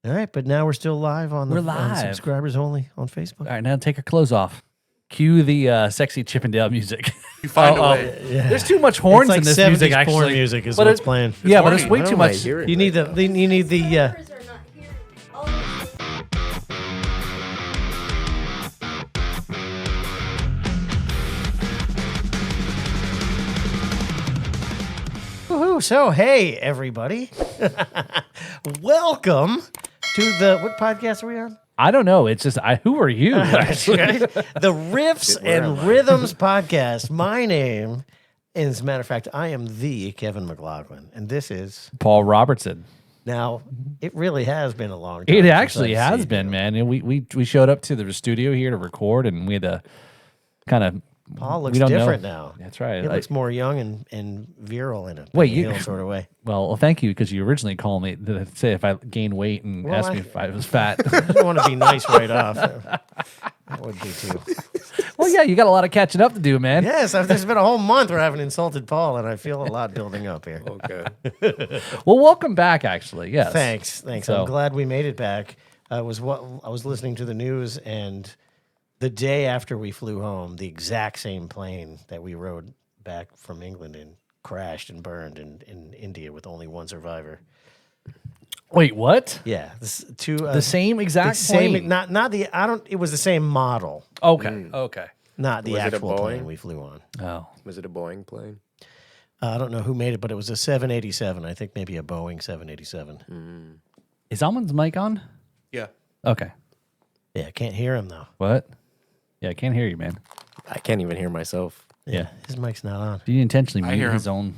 All right, but now we're still live on We're on live. subscribers only on Facebook. All right, now take our clothes off. Cue the sexy Chippendale music. You find a way. Yeah. There's too much horns It's like in this 70s music, porn actually. music is But what's it- playing. Yeah, but it's horny. way too much. You need the Woohoo. So, hey, everybody. Welcome to what podcast are we on? I don't know. It's just, who are you? Actually? The Riffs and Rhythms podcast. My name, and as a matter of fact, I am the Kevin McLaughlin, and this is... Paul Robertson. Now, it really has been a long time. It since actually I've has seen been, you. man. And we showed up to the studio here to record, and we had to kind of... Paul looks we don't different know. now. That's right. He looks more young and virile in a Wait, Benny you- Hill sort of way. Well, thank you, because you originally called me to say if I gained weight and Well, asked me if I was fat. I don't want to be nice right off. That would be too. Well, yeah, you got a lot of catching up to do, man. Yes, there's been a whole month where I haven't insulted Paul, and I feel a lot building up here. Okay. Well, welcome back, actually. Yes. Thanks. So- I'm glad we made it back. I was listening to the news, and the day after we flew home, the exact same plane that we rode back from England in crashed and burned in India with only one survivor. Wait, what? Yeah, The same exact same. plane? Not the. I don't. It was the same model, Okay. Okay. not the Was it a actual plane Boeing? we flew on. Oh. Was it a Boeing plane? I don't know who made it, but it was a 787. I think maybe a Boeing 787. Is Almond's mic on? Yeah. Okay. Yeah, I can't hear him though. What? Yeah, I can't hear you, man. I can't even hear myself. Yeah. His mic's not on. Did he intentionally I mute hear his own?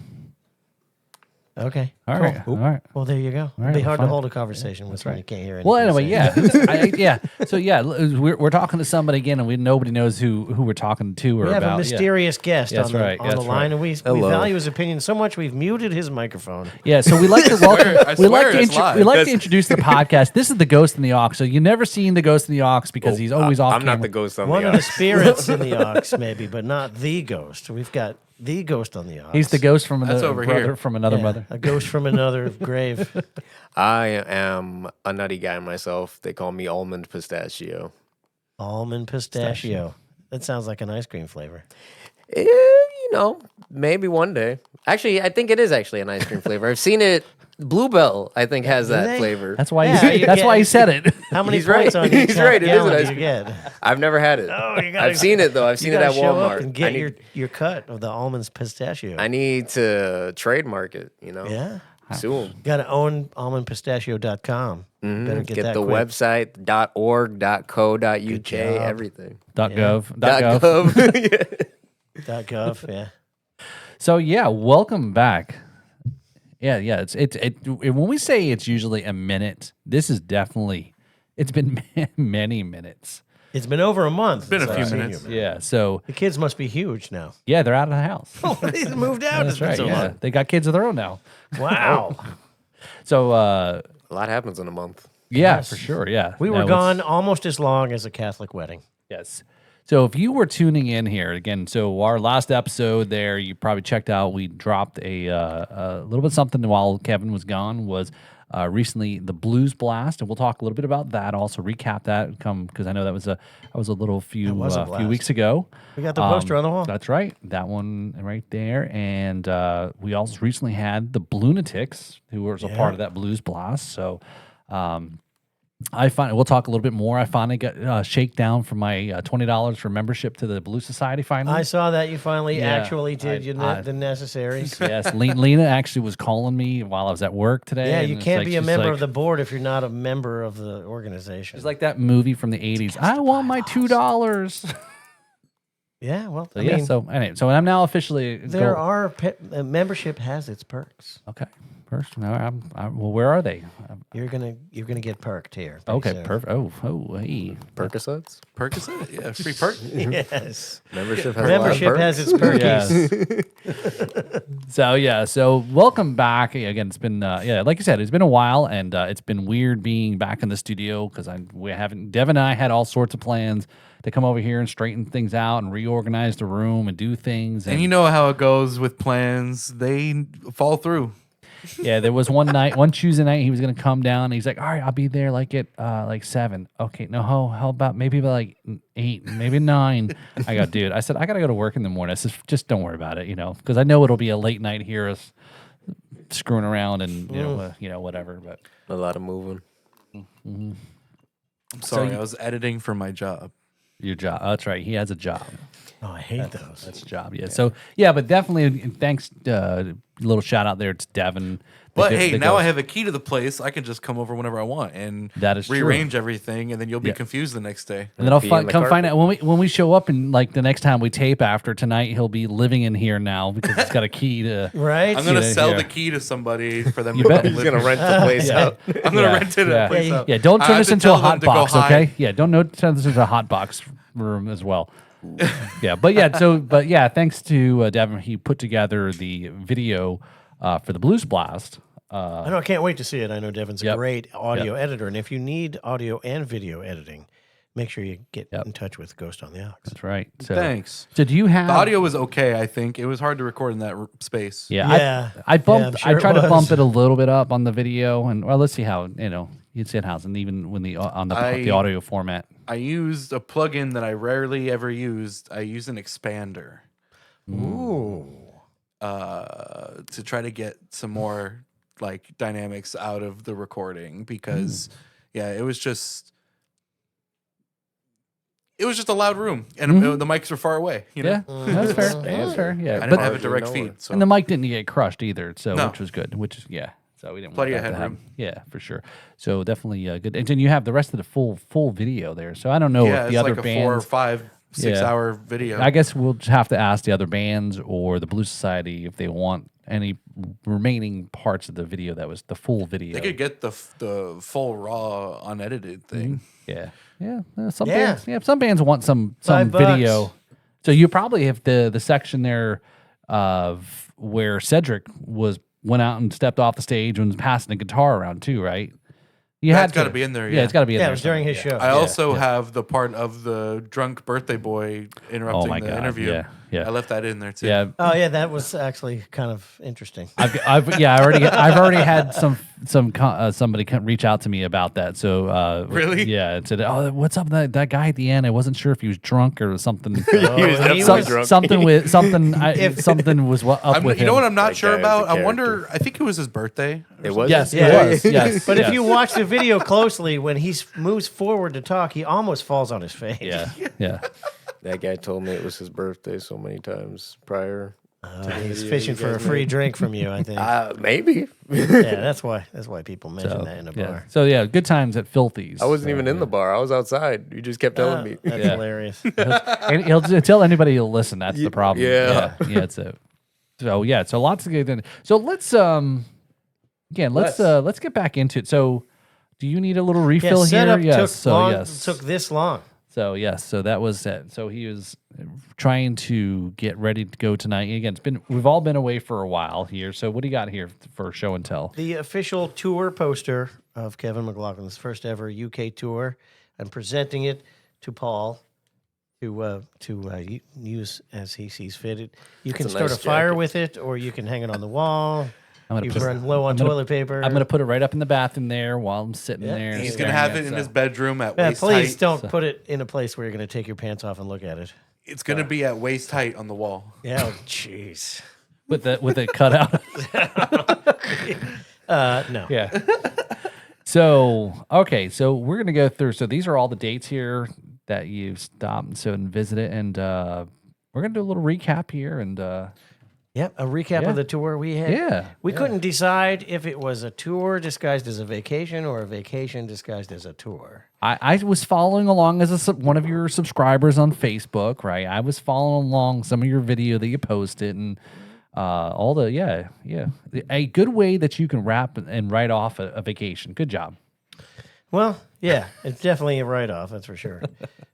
Okay. All cool. right. All right. Well, there you go. right, It'd be hard fine. to hold a conversation with when you can't hear anything. Well, anyway, he's saying. yeah. So, yeah, we're talking to somebody again, and nobody knows who we're talking to or We have about. a mysterious guest That's on the, right, on the that's line, right. and we Hello. value his opinion so much we've muted his microphone. Yeah, so we like to welcome. I swear it's live. We like to That's- introduce the podcast. This is the Ghost in the Ox. So you never seen the Ghost in the Ox because he's always off. I'm not camera. the ghost on One the of the Ox. spirits in the ox, maybe, but not the ghost. We've got the ghost on the ox. He's the ghost from That's another over brother here. from another Yeah, mother. a ghost from another grave. I am a nutty guy myself. They call me almond pistachio. Almond pistachio. That sounds like an ice cream flavor. Maybe one day. Actually, I think it is actually an ice cream flavor. I've seen it. Bluebell, I think, has that they? flavor. That's why. Yeah, you That's why he get- said it. How many He's points right. on each He's half right. It is gallon an do ice you cream. get? I've never had it. Oh, you gotta, I've seen it though. I've seen you it gotta at show up Walmart. and get your cut of the almonds pistachio. I need to trademark it. Yeah. Soon. Got to own almondpistachio.com. Better get, Get that the quick. website .org.co.uk, job. everything. .gov. .gov. Yeah. .gov, yeah. So yeah, welcome back. Yeah. It's when we say it's usually a minute, this is definitely. It's been many minutes. It's been over a month. been a since few I've seen minutes. you, man. Yeah. So The kids must be huge now. yeah, they're out of the house. He's moved out. That's It's been right. so Yeah, long. they got kids of their own now. Wow. So A lot happens in a month. yeah, Yes. for sure. Yeah, We No, were it's- gone almost as long as a Catholic wedding. Yes. So if you were tuning in here again, so our last episode there, you probably checked out. We dropped a little bit something while Kevin was gone. Was recently the Blues Blast, and we'll talk a little bit about that. Also recap that because I know that was a little few was a few blast. weeks ago. We got the poster on the wall. That's right, that one right there. And we also recently had the Blunatics, who was a part of that Blues Blast. So. We'll talk a little bit more. I finally got shakedown for my $20 for membership to the Blue Society. Finally, I saw that you finally Yeah, actually did I- the necessary. yes, Lena actually was calling me while I was at work today. Yeah, and you it's can't like- be a she's member like- of the board if you're not a member of the organization. It's like that movie from the '80s. I want my $2. Yeah, well, So, I yeah. mean, So anyway, so I'm now officially there are membership has its perks. okay. First, well, where are they? You're gonna get perked here. pretty Okay, soon. perfect. Oh, hey. Percocets? Percocet? Yeah, free perk. Yes, Membership has membership a lot of has its perks. Yes. So welcome back again. It's been like you said, it's been a while, and it's been weird being back in the studio because Devin and I had all sorts of plans to come over here and straighten things out and reorganize the room and do things. And you know how it goes with plans. They fall through. Yeah, there was one Tuesday night, he was gonna come down. He's like, all right, I'll be there like at like 7. Okay, no, how about maybe like 8, maybe 9. I go, dude. I said I gotta go to work in the morning. I said, just don't worry about it, because I know it'll be a late night here, us screwing around and whatever. But A lot of moving. I'm sorry, I was editing for my job. your job. That's right. He has a job. Oh, I hate those. That's a job. Yeah. So yeah, but definitely thanks. Little shout out there to Devin. But hey, now I have a key to the place. I can just come over whenever I want and That is true. rearrange everything, and then you'll be confused the next day. And then I'll Pee on the come find carpet. out when we show up and like the next time we tape after tonight, he'll be living in here now because he's got a key to. Right? I'm gonna Yeah, sell yeah. the key to somebody for them You to bet. come He's live gonna here. rent the place out. I'm gonna rent it Yeah. a place Yeah, out. Yeah, don't I turn have this to into a tell them hot to go box, hide. okay? Yeah, don't turn this into a hot box room as well. Yeah, but thanks to Devin, he put together the video for the Blues Blast. I know. I can't wait to see it. I know Devin's a Yep. great audio editor, and if you need audio and video editing, make sure you get in touch with Ghost on the Aux. That's right. So, Thanks. So do you have The audio was okay. I think it was hard to record in that space. Yeah, Yeah. I bumped. I'm sure I tried it to bump was. it a little bit up on the video, and well, let's see how you'd see it how's, and even when the on the audio format. I used a plugin that I rarely ever used. I used an expander Ooh. to try to get some more like dynamics out of the recording because it was just a loud room and the mics were far away. You know? Yeah, that's fair. That's fair. Yeah, I didn't but have a direct Hardly feed, so and the mic didn't get crushed either, so No. which was good. So we didn't Plenty want of that to headroom. happen. Yeah, for sure. So definitely good. And then you have the rest of the full video there. So I don't know yeah, if the it's other like a bands. 4 or 5, 6 Yeah. hour video. I guess we'll just have to ask the other bands or the Blue Society if they want any remaining parts of the video that was the full video. They could get the full raw unedited thing. Yeah. Some Yeah. bands. Some bands want some $5. video. So you probably have the section there of where Cedric went out and stepped off the stage and was passing the guitar around too, right? You That's had gotta be in there, Yeah, yeah. it's got to be in Yeah, there. it was during his show. I also have the part of the drunk birthday boy interrupting my the God, interview. yeah. I left that in there too. Yeah. Oh, yeah, that was actually kind of interesting. I've already had somebody reach out to me about that. So Really? yeah, it said, "Oh, what's up with that guy at the end? I wasn't sure if he was drunk or something. He was definitely drunk. Something was up with him. You know what I'm not That sure guy is a about? I character. wonder. I think it was his birthday. It was. Yes, Yeah. it was. Yes, But yes. if you watch the video closely, when he moves forward to talk, he almost falls on his face. yeah. That guy told me it was his birthday so many times prior. He's fishing for a free drink from you, I think. Maybe. Yeah, that's why people mention that in a yeah. bar. So yeah, good times at Filthy's. I wasn't even in the bar. I was outside. You just kept telling me. That's Yeah. hilarious. And he'll tell anybody he'll listen. That's the problem. yeah. yeah. It's a. So yeah, so lots of good. So let's let's get back into it. So, do you need a little refill Yeah, setup here? took long. Yes. Took this long. So yes, so that was it. So he was trying to get ready to go tonight. Again, we've all been away for a while here. So what do you got here for show and tell? The official tour poster of Kevin McLaughlin's first ever UK tour. I'm presenting it to Paul to use as he sees fit. You can a start nice a fire jacket. with it, or you can hang it on the wall. I'm gonna You put, run low on toilet paper. I'm gonna put it right up in the bathroom there while I'm sitting Yeah. there. He's staring gonna have at it in so- his bedroom at Yeah, waist please height. don't put it in a place where you're going to take your pants off and look at it. It's gonna be at waist height on the wall. Yeah, oh, jeez. with it cut out. No. Yeah. So okay, so we're gonna go through. So these are all the dates here that you stopped and visited, and we're gonna do a little recap here. And Yep, a recap Yeah. of the tour we had. Yeah, We couldn't decide if it was a tour disguised as a vacation or a vacation disguised as a tour. I was following along as one of your subscribers on Facebook, right? I was following along some of your video that you posted, and all the a good way that you can wrap and write off a vacation. Good job. Well, yeah, it's definitely a write-off, that's for sure.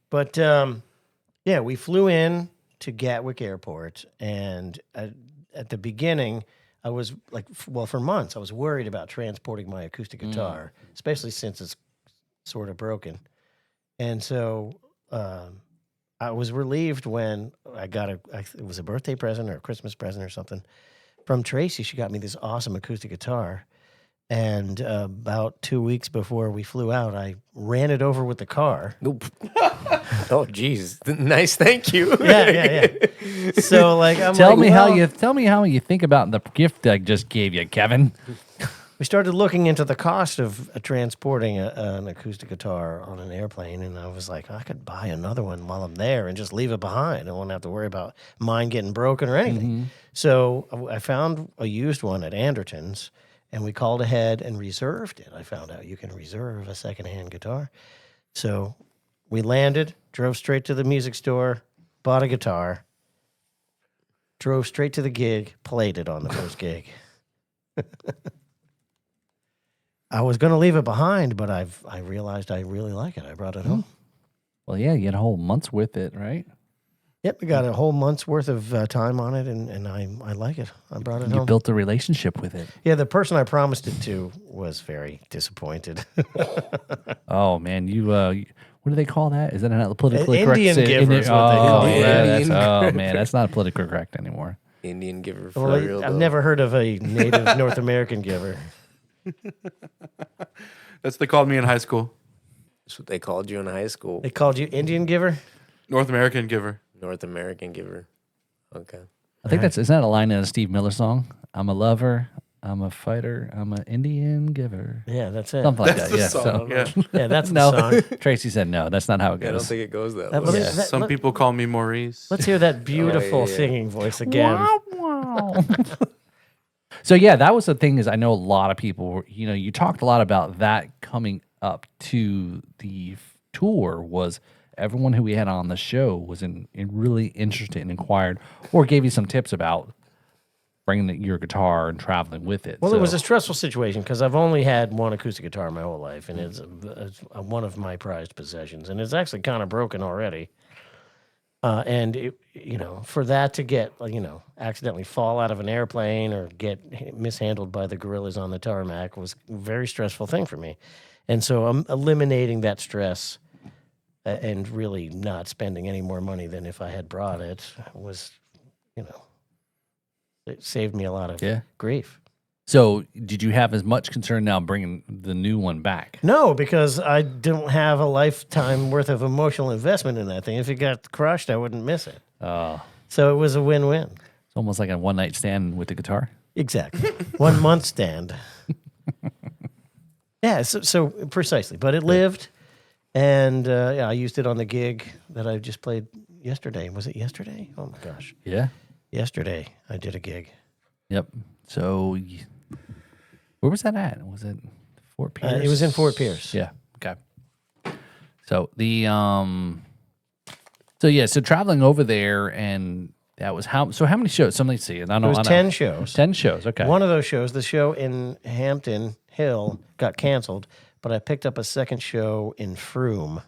But, yeah, we flew in to Gatwick Airport, and at the beginning, I was like, for months, I was worried about transporting my acoustic guitar, especially since it's sort of broken. And so I was relieved when I got it was a birthday present or a Christmas present or something from Tracy. She got me this awesome acoustic guitar. And about 2 weeks before we flew out, I ran it over with the car. Nope. Oh, geez. Nice. Thank you. Yeah. So like, Tell me how you think about the gift I just gave you, Kevin. We started looking into the cost of transporting an acoustic guitar on an airplane, and I was like, I could buy another one while I'm there and just leave it behind. I won't have to worry about mine getting broken or anything. So I found a used one at Anderton's, and we called ahead and reserved it. I found out you can reserve a secondhand guitar. So we landed, drove straight to the music store, bought a guitar, drove straight to the gig, played it on the first gig. I was going to leave it behind, but I realized I really like it. I brought it home. Well, yeah, you had a whole month's with it, right? Yep, we got a whole month's worth of time on it, and I like it. I brought it You home. built a relationship with it. Yeah, the person I promised it to was very disappointed. Oh man, you what do they call that? Is that not politically correct? Indian giver is what they oh, call it. yeah, man, that's not politically correct anymore. Indian giver for Well, real. I've though. never heard of a native North American giver. That's what they called me in high school. That's what they called you in high school. They called you Indian giver? North American giver. North American giver. Okay. I think isn't that a line in a Steve Miller song? I'm a lover, I'm a fighter, I'm an Indian giver. Yeah, that's it. Something like That's that. the Yeah. song. So, Yeah. Yeah, that's the no, song. Tracy said no. That's not how it I don't goes. think it goes that That way. was- that- Some let- people call me Maurice. Let's hear that beautiful yeah. singing voice again. So yeah, that was the thing. Is I know a lot of people. You talked a lot about that coming up to the tour. Was everyone who we had on the show was in really interested and inquired, or gave you some tips about bringing your guitar and traveling with it. Well, So- it was a stressful situation because I've only had one acoustic guitar my whole life, and it's one of my prized possessions, and it's actually kind of broken already. And it, for that to get accidentally fall out of an airplane or get mishandled by the gorillas on the tarmac was a very stressful thing for me, and so I'm eliminating that stress and really not spending any more money than if I had brought it was, it saved me a lot of grief. So, did you have as much concern now bringing the new one back? No, because I don't have a lifetime worth of emotional investment in that thing. If it got crushed, I wouldn't miss it. So it was a win-win. It's almost like a one-night stand with the guitar. Exactly. 1 month stand. Yeah, so precisely. But it lived, and I used it on the gig that I just played yesterday. Was it yesterday? Oh, my gosh. Yeah. Yesterday, I did a gig. Yep. So, where was that at? Was it Fort Pierce? It was in Fort Pierce. Yeah. Okay. So so traveling over there, and that was how many shows? So let's see. It was 10 shows. 10 shows. Okay. One of those shows, the show in Hampton Hill, got canceled, but I picked up a second show in Frome.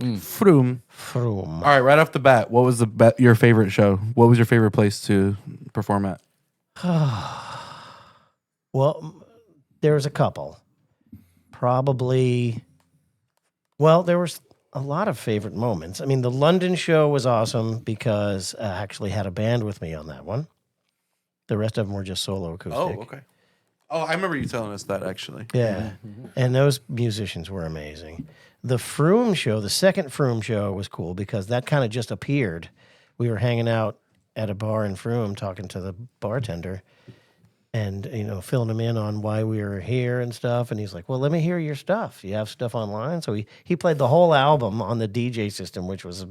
Froom. Frome. All right, right off the bat, what was your favorite show? What was your favorite place to perform at? Well, there was a couple. Probably, there was a lot of favorite moments. I mean, the London show was awesome because I actually had a band with me on that one. The rest of them were just solo acoustic. Oh, okay. Oh, I remember you telling us that actually. Yeah. And those musicians were amazing. The Frome show, the second Frome show was cool because that kind of just appeared. We were hanging out at a bar in Frome talking to the bartender and, filling him in on why we were here and stuff. And he's like, well, let me hear your stuff. You have stuff online? So he played the whole album on the DJ system, which was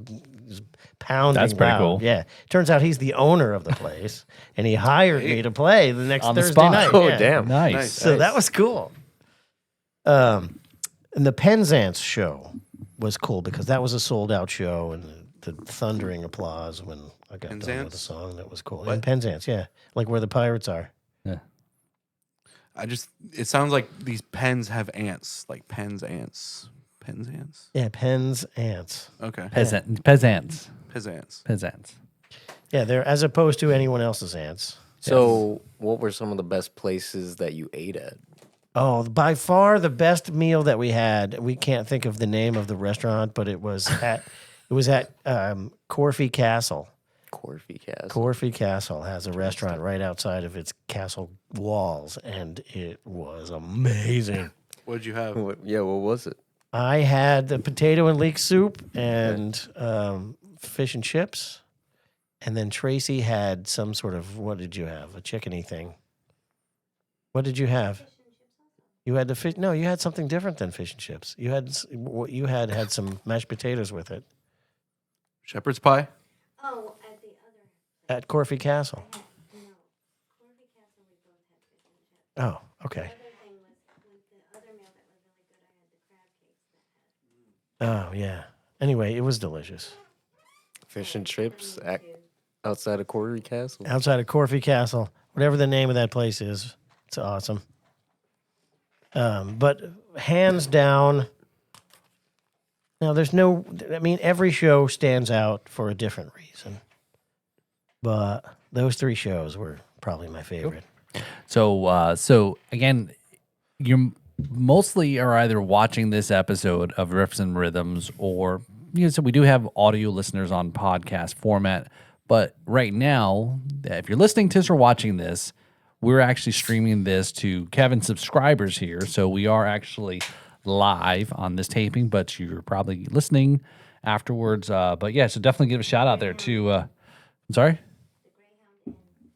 pounding That's pretty loud. cool. Yeah. Turns out he's the owner of the place, and he hired me to play the next On the Thursday spot. night. Oh, Yeah. damn. Nice. So that was cool. And the Penzance show was cool because that was a sold-out show, and the thundering applause when I got done with the Penzance? song. That was cool. What? In Penzance, yeah. Like where the pirates are. Yeah. It sounds like these pens have ants, like pens ants. Yeah, Penzance. Okay. Peasants. Pezants. Yeah, they're as opposed to anyone else's ants. So, what were some of the best places that you ate at? Oh, by far the best meal that we had. We can't think of the name of the restaurant, but it was at Corfe Castle. Corfy Castle. Corfy Castle has a restaurant right outside of its castle walls, and it was amazing. What'd you have? What was it? I had the potato and leek soup and fish and chips. And then Tracy had some sort of, what did you have? A chickeny thing. What did you have? You had the fish. No, you had something different than fish and chips. You had what you had some mashed potatoes with it Shepherd's pie? Oh, at the other. at Corfy Castle. No, Corby Castle, we both had fish and chips. Oh, okay. The other thing was, with the other meal that was really good, I had the crab cakes that had. Oh, yeah. Anyway, it was delicious. Fish and chips outside of Corfy Castle. Outside of Corfy Castle, whatever the name of that place is, it's awesome. But hands down, now there's no, I mean, every show stands out for a different reason. But those 3 shows were probably my favorite. So again, you mostly are either watching this episode of Riffs and Rhythms, or so we do have audio listeners on podcast format. But right now, if you're listening to this or watching this, we're actually streaming this to Kevin's subscribers here. So we are actually live on this taping, but you're probably listening afterwards. But yeah, so definitely give a shout out there to. I'm sorry.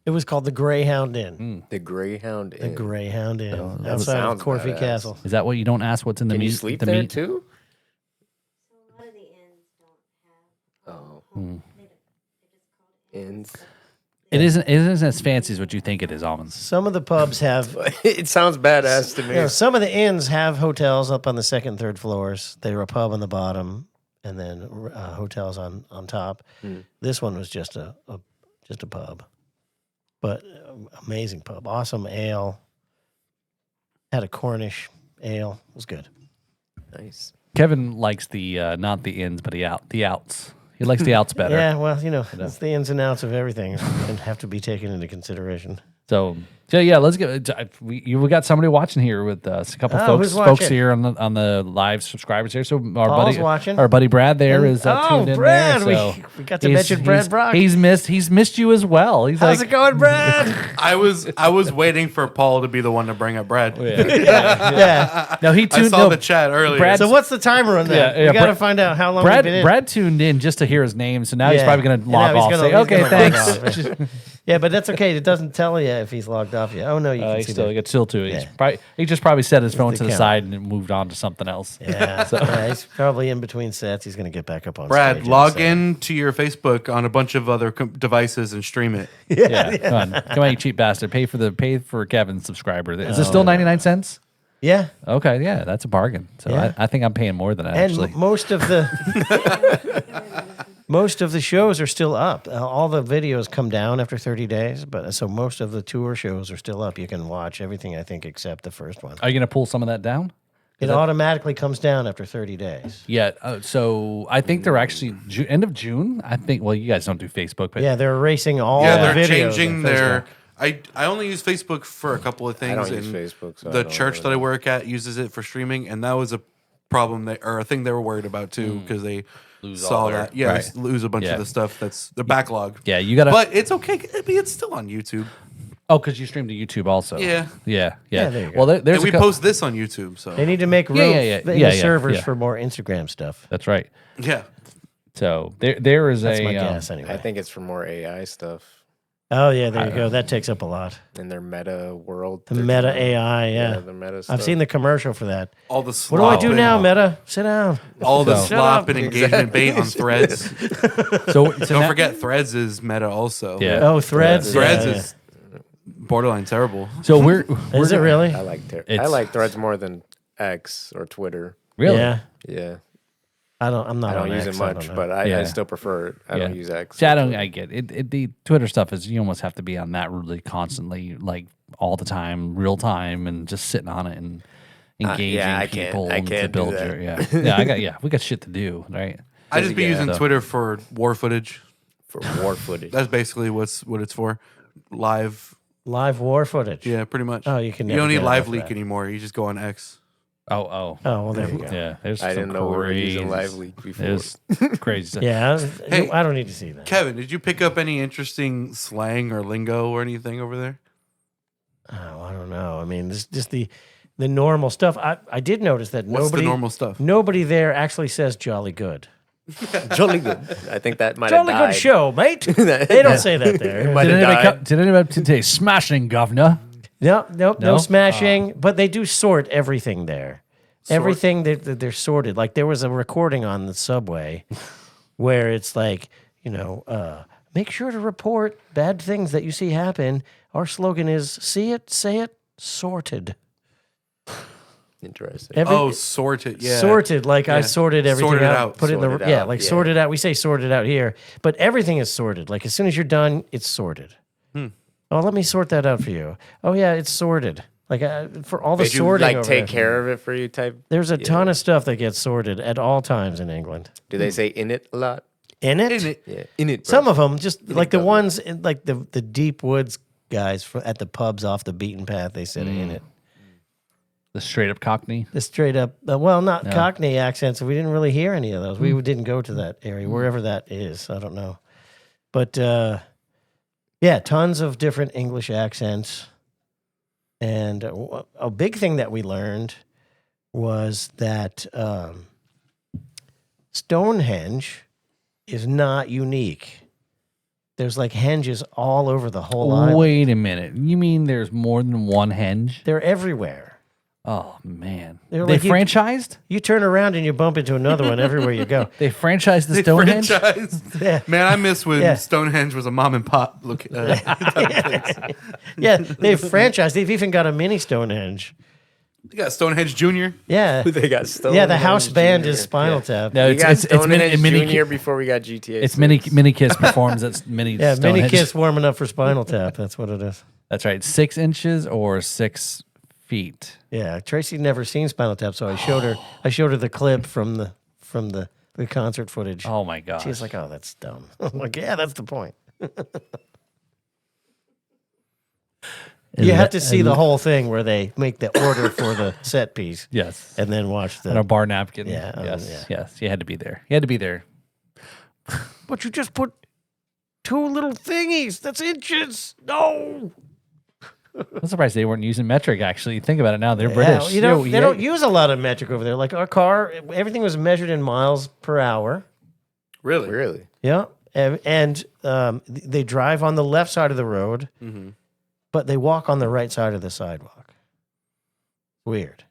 It was called the Greyhound Inn. The Greyhound The Inn. Greyhound Inn that outside of sounds Corfy badass. Castle. Is that what you don't ask? What's in the Can meat? you sleep the there meat? too? So a lot of the inns don't have Oh, they're just called inns. It isn't as fancy as what you think it is, Almonds. Some of the pubs have, It sounds badass to me. some of the inns have hotels up on the 2nd and 3rd floors. They're a pub on the bottom, and then hotels on top. This one was just a pub, but amazing pub, awesome ale. Had a Cornish ale. It was good. Nice. Kevin likes the not the ins, but the outs. He likes the outs better. Yeah, well, it's the ins and outs of everything and have to be taken into consideration. So yeah, let's get. We got somebody watching here with us. A couple Oh, who's folks watching? here on the live subscribers here. So Paul's watching. our buddy Brad there And- is tuned in Brad, there. So we got to mention Brad Brock. He's missed you as well. He's How's like, it going, Brad? I was waiting for Paul to be the one to bring up Brad. Yeah. No, he I tuned. saw no, the chat earlier. Brad- So what's the timer on that? Yeah, we got to Brad- find out how long we've been in. Brad tuned in just to hear his name, so now he's Yeah. probably going to And log now he's off. gonna- Say, he's okay, gonna log thanks. off. Yeah, but that's okay. It doesn't tell you if he's logged off yet. Oh no, you can He's see still that. got still to it. Yeah. He just probably set his phone the to the count. side and moved on to something else. Yeah, yeah, he's probably in between sets. He's going to get back up on Brad, stage. log in to your Facebook on a bunch of other devices and stream it. Yeah, come on, you cheap bastard. Pay for Kevin's subscriber. Is it still 99 cents? Yeah, Okay, yeah, that's a bargain. So Yeah. I think I'm paying more than that, and actually. most of the shows are still up. All the videos come down after 30 days, but so most of the tour shows are still up. You can watch everything, I think, except the first one. Are you going to pull some of that down? It automatically comes down after 30 days. Yeah, so I think they're actually end of June. I think. Well, you guys don't do Facebook, but Yeah, they're erasing all Yeah, the they're videos. changing on their. Facebook. I only use Facebook for a couple of things. I don't use and Facebook, so I the don't church really that I know. work at uses it for streaming, and that was a problem or a thing they were worried about too, because they Lose all saw their- that. Yeah, right. lose a bunch Yeah. of the stuff that's the backlog. yeah, you got to. But it's okay. I mean, it's still on YouTube. Oh, because you stream to YouTube also. Yeah. yeah. Yeah, there you go. Well, there's And we a post this on YouTube, so They need to make room yeah, in yeah, the servers yeah. for more Instagram stuff. That's right. yeah. So there is That's a my guess, anyway. I think it's for more AI stuff Oh yeah, there you go. That takes up a lot. in their meta world. The They're Meta trying- AI, yeah. the meta I've stuff. seen the commercial for that. All the What do I do slop now, and- Meta? Sit down. All the So- slop and Shut up. engagement bait on Threads. so Don't now- forget, Threads is Meta also. Yeah. Oh, Threads. Threads yeah, is borderline terrible. So we're yeah. Is it really? I like I It's- like Threads more than X or Twitter. really Yeah. Yeah, I'm not. I don't on use X, it I don't much, know. but I Yeah. still prefer it. I don't use X. See, I get it. The Twitter stuff is you almost have to be on that really constantly, like all the time, real time, and just sitting on it and engaging I can't- people I and to can't do build that. your we got shit to do, right? I just be Yeah. using So- Twitter for war footage. for war footage. That's basically what it's for. Live. Live war footage. Yeah, pretty much. Oh, you can You never don't need get Live enough of Leak that. anymore. You just go on X. Oh. Oh, well, there you go. Yeah, there's I some didn't know we were using crazy- Live Leak before. There's crazy stuff. Yeah, Hey. I don't need to see that. Kevin, did you pick up any interesting slang or lingo or anything over there? Oh, I don't know. I mean, this just the normal stuff. I did notice that What's nobody the normal stuff? nobody there actually says jolly good. Jolly good. I think that might have Jolly died. good show, mate. They don't say that there. might Did have anybody, died. did anybody today smashing governor? No, no No? smashing. But they do sort everything there. Everything they're sorted. Like there was a recording on the subway where it's like, make sure to report bad things that you see happen. Our slogan is see it, say it, sorted. Interesting. Sorted. Yeah. Sorted, like I sorted everything Sorted out. out. Put it in the Sorted yeah, out, like yeah. sorted out. We say sorted out here, but everything is sorted. Like as soon as you're done, it's sorted. Oh, let me sort that out for you. Oh yeah, it's sorted. Like for all the Did you sorting. like over take there. care of it for you type? There's a ton of stuff that gets sorted at all times in England. Do they say in it a lot? In it, In it. Yeah, in it. Bro. some of them just like the government. ones in like the deep woods guys at the pubs off the beaten path. They said in it. The straight up Cockney. The straight up, well, not Cockney accents. We didn't really hear any of those. We didn't go to that area, wherever that is. I don't know. But yeah, tons of different English accents. And a big thing that we learned was that Stonehenge is not unique. There's like henges all over the whole island. Wait a minute. You mean there's more than one henge? They're everywhere. Oh man. They're They like you- franchised? You turn around and you bump into another one everywhere you go. They franchised the They Stonehenge? franchised. Yeah. Man, I miss when Yeah. Stonehenge was a mom and pop look. Yeah, they've franchised. They've even got a mini Stonehenge. You got Stonehenge Jr. Yeah. They got Stonehenge. Yeah, the house band Junior. is Spinal Tap. No, We it's got it's Stonehenge mini Junior before we got GTA. it's 6. mini Kiss performs at mini Yeah, Stonehenge. Mini Kiss warming up for Spinal Tap. That's what it is. That's right. 6 inches or 6 feet. Yeah, Tracy never seen Spinal Tap, so I showed her the clip from the concert footage. Oh my gosh. She's like, "Oh, that's dumb." I'm like, "Yeah, that's the point." You have to see the whole thing where they make the order for the set piece, Yes. and then watch On a the. bar napkin. Yeah, Yes. yeah. Yes. You had to be there. You had to be there. But you just put 2 little thingies. That's inches. No. I'm surprised they weren't using metric. Actually, think about it now. They're Yeah, British. they don't use a lot of metric over there. Like our car, everything was measured in miles per hour. Really? Really? Yeah, and they drive on the left side of the road, but they walk on the right side of the sidewalk. Weird.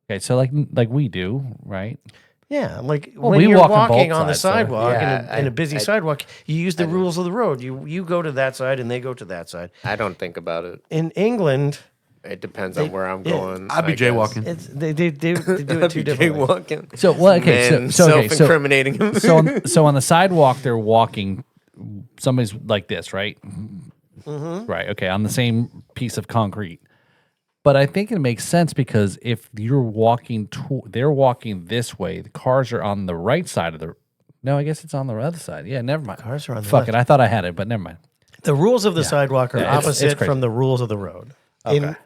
Okay, so like we do, right? Yeah, like Well, when we you're walk on walking both on the sides, so- sidewalk Yeah, in a I- busy I- sidewalk, you use the rules of the road. You go to that side and they go to that side. I don't think about it. In England, It depends on where I'm going. I'd be I guess. jaywalking. it's they do it I'd two be different ways. jaywalking. So well, okay, Man, so okay, so self-incriminating him. so on the sidewalk they're walking. Somebody's like this, right? Right. Okay, on the same piece of concrete. But I think it makes sense because if you're walking, they're walking this way. The cars are on the right side of the. No, I guess it's on the other side. Yeah, never mind. Cars are on the Fuck left. it. I thought I had it, but never mind. The rules of the sidewalk are Yeah, it's opposite crazy. from the rules of the road. In I've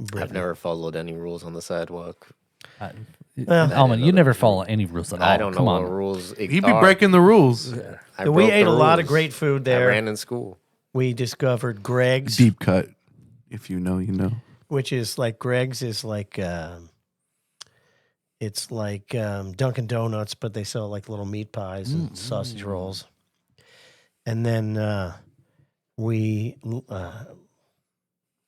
Britain. never followed any rules on the sidewalk. Alman, you never follow any rules at all. I don't know Come what on. rules. He'd be breaking the rules. We ate a lot of great food I there. ran in school. We discovered Greg's, Deep cut. If you know, you know. which is like Greg's is like it's like Dunkin' Donuts, but they sell like little meat pies and sausage rolls. And then we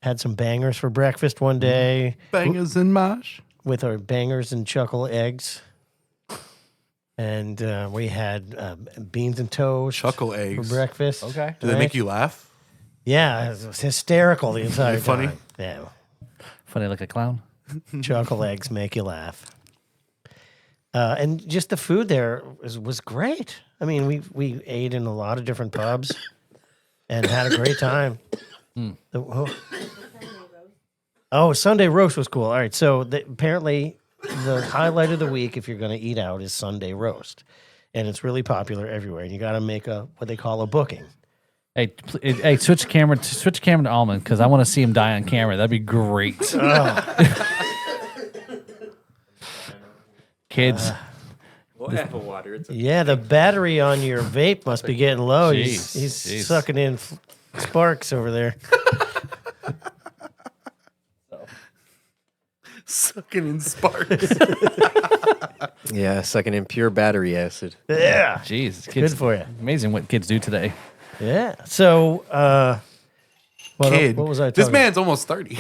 had some bangers for breakfast one day Bangers and mash. with our bangers and chuckle eggs. And we had beans and toast Chuckle for eggs. breakfast. Okay. Do they make you laugh? Yeah, it was hysterical the entire funny? time. Yeah. Funny like a clown. Chuckle eggs make you laugh. And just the food there was great. I mean, we ate in a lot of different pubs and had a great time. Sunday roast was cool. All right, so apparently the highlight of the week, if you're going to eat out, is Sunday roast, and it's really popular everywhere. And you got to make what they call a booking. Hey, switch camera to Almond because I want to see him die on camera. That'd be great. kids. We'll have a water. It's Yeah, the battery on your vape must be getting low. He's Jeez. sucking in sparks over there. Sucking in sparks. yeah, sucking in pure battery acid. Yeah. Jeez, kids, Good for you. Amazing what kids do today. Yeah. So, Kid. what was I This talking man's almost 30.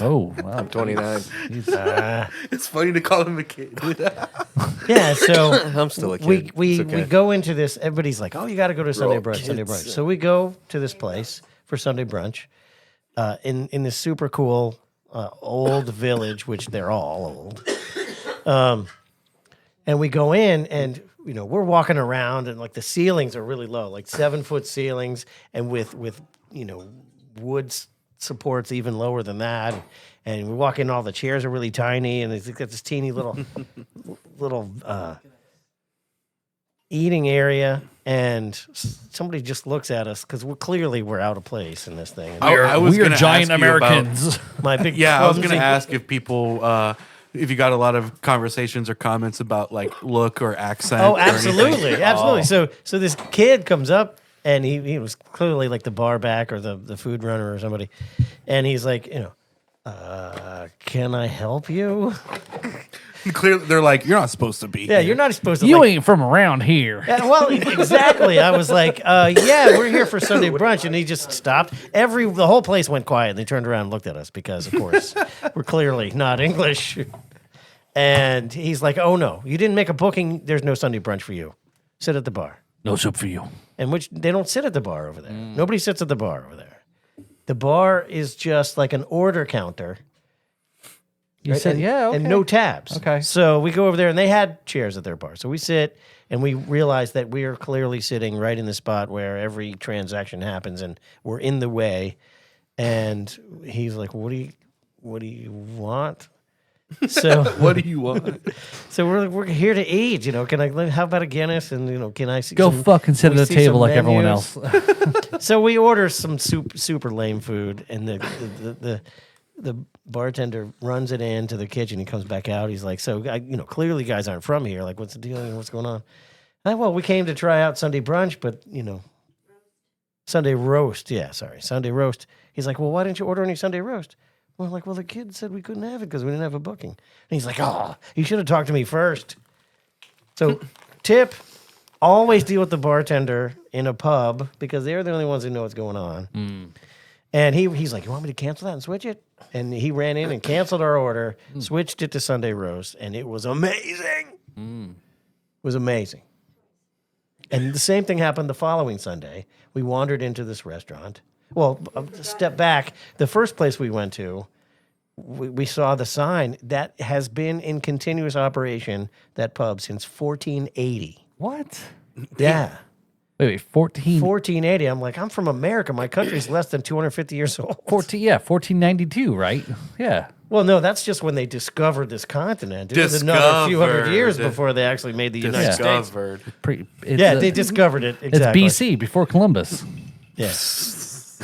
Oh, wow. 29. It's funny to call him a kid. Yeah, so I'm still a kid. we It's okay. go into this. Everybody's like, "Oh, you got to go to Sunday all brunch, Sunday kids. brunch." So we go to this place for Sunday brunch, in this super cool old village, which they're all old. And we go in, and we're walking around, and like the ceilings are really low, like 7-foot ceilings, and with wood supports even lower than that. And we walk in, all the chairs are really tiny, and it's got this teeny little eating area, and somebody just looks at us because we're out of place in this thing. And I was we are gonna giant ask you about- Americans. my big Yeah, I was going clumsy- to ask if people, if you got a lot of conversations or comments about like look or accent. Oh, or anything. absolutely, absolutely. So this kid comes up, and he was clearly like the bar back or the food runner or somebody, and he's like, can I help you? Clearly, they're like, you're not supposed to be. Yeah, here. you're not supposed to. You like, ain't from around here. Yeah, well, exactly. I was like, yeah, we're here for Sunday brunch. And he just stopped. The whole place went quiet. And they turned around and looked at us because, of course, we're clearly not English. And he's like, oh, no, you didn't make a booking. There's no Sunday brunch for you. Sit at the bar. No soup for you. And which they don't sit at the bar over there. Nobody sits at the bar over there. The bar is just like an order counter. You Right? said, and, yeah, okay. and no tabs. Okay. So we go over there, and they had chairs at their bar. So we sit, and we realize that we are clearly sitting right in the spot where every transaction happens, and we're in the way. And he's like, "What do you want?" So What do you want? so we're here to eat. Can I? How about a Guinness? And can I see Go some, fucking sit can at we a see table some like everyone menus? else. So we order some super lame food, and the bartender runs it into the kitchen. He comes back out. He's like, "So, clearly, you guys aren't from here. Like, what's the deal? What's going on?" Well, we came to try out Sunday brunch, but Sunday roast. Yeah, sorry, Sunday roast. He's like, "Well, why didn't you order any Sunday roast?" We're like, "Well, the kid said we couldn't have it because we didn't have a booking." And he's like, "Oh, you should have talked to me first." So, tip: always deal with the bartender in a pub because they're the only ones who know what's going on. And he's like, "You want me to cancel that and switch it?" And he ran in and canceled our order, switched it to Sunday roast, and it was amazing. It was amazing. And the same thing happened the following Sunday. We wandered into this restaurant. Well, a step back. The first place we went to, we saw the sign that has been in continuous operation, that pub, since 1480. What? Yeah. Wait, 14. 1480. I'm like, I'm from America. My country's less than 250 years old. 1492, right? Yeah. Well, no, that's just when they discovered this continent. It was another few hundred years Discovered. before they actually made the United States. Discovered. Yeah, they discovered it. It's Exactly. BC, before Columbus. Yes.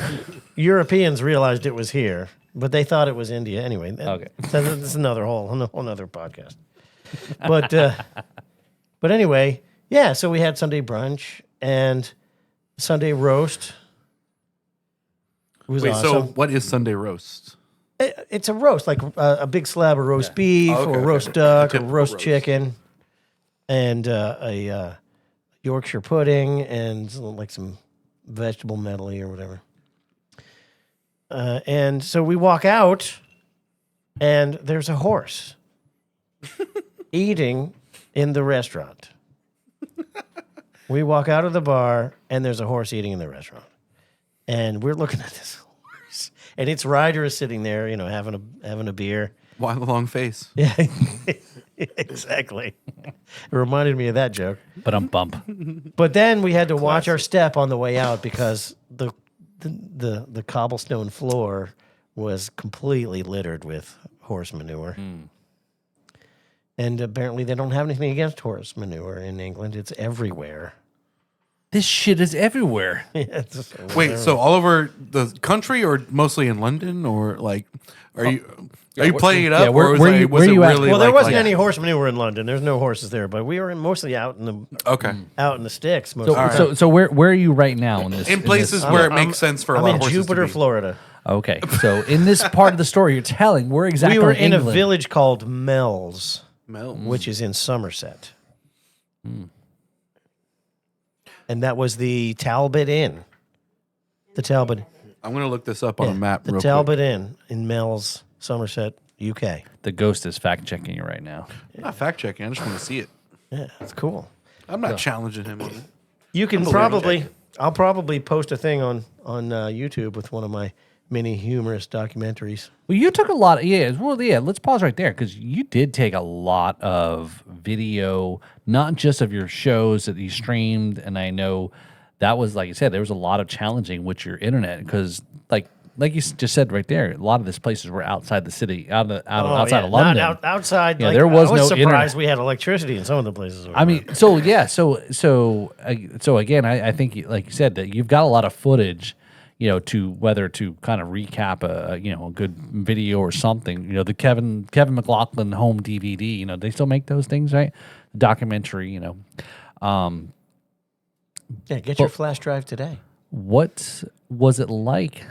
Europeans realized it was here, but they thought it was India anyway. Okay. So that's another whole nother podcast. But anyway, yeah. So we had Sunday brunch and Sunday roast. It was Wait, awesome. so what is Sunday roast? It's a roast, like a big slab of roast beef Oh, okay, or okay. roast duck or Typical roast roast. chicken, and a Yorkshire pudding and like some vegetable medley or whatever. And so we walk out, and there's a horse eating in the restaurant. We walk out of the bar, and there's a horse eating in the restaurant. And we're looking at this horse, and its rider is sitting there, having a beer. Why the long face? Yeah, exactly. It reminded me of that joke. But I'm bump. But then we had to watch our step on the way out because the cobblestone floor was completely littered with horse manure. And apparently they don't have anything against horse manure in England. It's everywhere. this shit is everywhere. Wait, so all over the country, or mostly in London, or like, are you playing it up, where- or was, where it, you- was where it you at? really? Well, there like, wasn't like- any horse manure in London. There's no horses there, but we were mostly out in the Okay, sticks. Most of the time. So where are you right now in this? in places this- where it makes sense for a I'm lot in of horses Jupiter, to be. Florida. Okay, so in this part of the story you're telling, where exactly We were in in a England? village called Mells, Mel. which is in Somerset. And that was the Talbot Inn. The Talbot. I'm gonna look this up on a map. The real Talbot Inn in Mells, Somerset, UK. The ghost is fact checking you right now. quick. I'm not fact checking. I just want to see it. Yeah, it's cool. I'm not challenging him on it. You can Unbelievable. probably, I'll probably post a thing on YouTube with one of my many humorous documentaries. Well, you took a lot. Let's pause right there because you did take a lot of video, not just of your shows that you streamed, and I know that was, like you said, there was a lot of challenging with your internet because, like you just said right there, a lot of these places were outside the city, outside of London. Not outside. Yeah, like, there was I was no surprised internet. we had electricity in some of the places. we I were. mean, so again, I think, like you said, that you've got a lot of footage, to whether to kind of recap a good video or something. The Kevin McLaughlin home DVD. They still make those things, right? Documentary. Yeah, get your flash drive today. What was it like?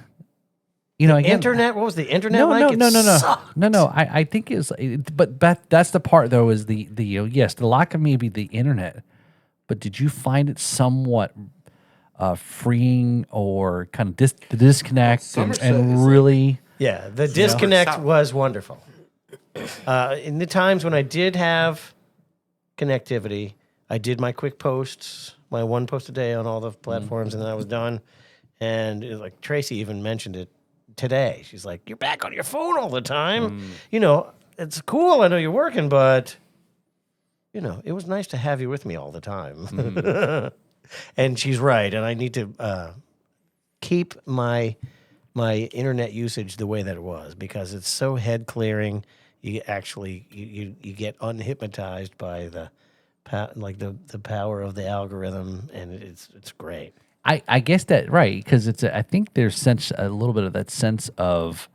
Again, Internet? What was the internet No, like? no. Sucked. I think but that's the part though, is the yes, the lack of maybe the internet. But did you find it somewhat freeing or kind of the disconnect Somerset and is like- really? Yeah, the disconnect South. was wonderful. In the times when I did have connectivity, I did my quick posts, my one post a day on all the platforms, and then I was done. And it was like Tracy even mentioned it today. She's like, "You're back on your phone all the time. It's cool. I know you're working, but it was nice to have you with me all the time." And she's right. And I need to keep my internet usage the way that it was because it's so head clearing. You actually you get unhypnotized by the power of the algorithm, and it's great. I guess that right because I think there's a little bit of that sense of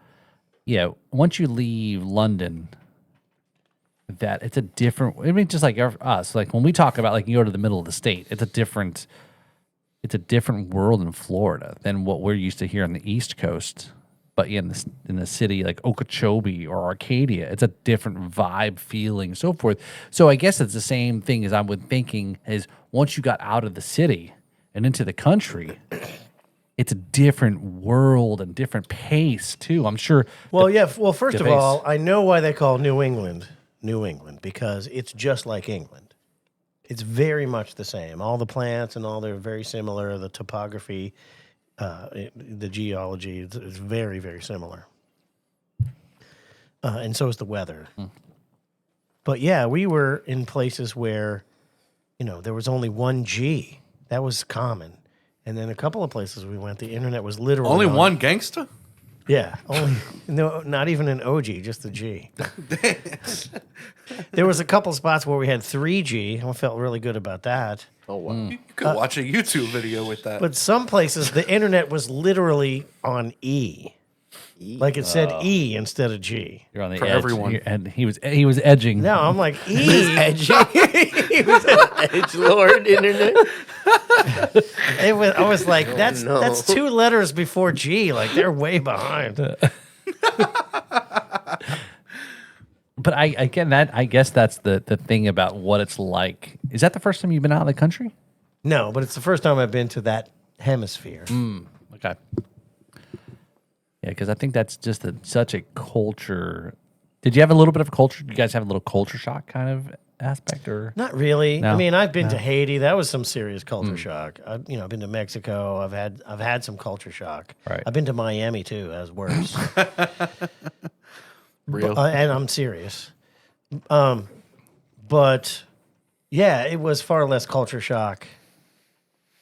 once you leave London, that it's a different. I mean, just like us, like when we talk about like you go to the middle of the state, it's a different world in Florida than what we're used to here on the East Coast. But in the city like Okeechobee or Arcadia, it's a different vibe, feeling, so forth. So I guess it's the same thing as I was thinking is once you got out of the city and into the country, it's a different world and different pace too. I'm sure. Well, yeah. Well, first the of all, pace. I know why they call New England because it's just like England. It's very much the same. All the plants and all they're very similar. The topography, the geology, it's very, very similar. And so is the weather. But yeah, we were in places where, there was only 1G. That was common. And then a couple of places we went, the internet was literally Only on- one gangsta. Yeah, no, not even an OG, just the G. There was a couple spots where we had 3G. I felt really good about that. Oh wow. You could watch a YouTube video with that. But some places the internet was literally on E. Like it said E instead of G. You're on the For edge, everyone. and he was edging. No, I'm like E. Edge Lord internet. I was like, that's no. that's 2 letters before G. Like they're way behind. But I guess that's the thing about what it's like. Is that the first time you've been out of the country? No, but it's the first time I've been to that hemisphere. Okay. Yeah, because I think that's just such a culture. Did you have a little bit of a culture? You guys have a little culture shock kind of aspect, or Not really. No? I mean, I've been to Haiti. That was some serious culture shock. I've been to Mexico. I've had some culture shock. Right. I've been to Miami too. As worse. Real. And I'm serious. But yeah, it was far less culture shock.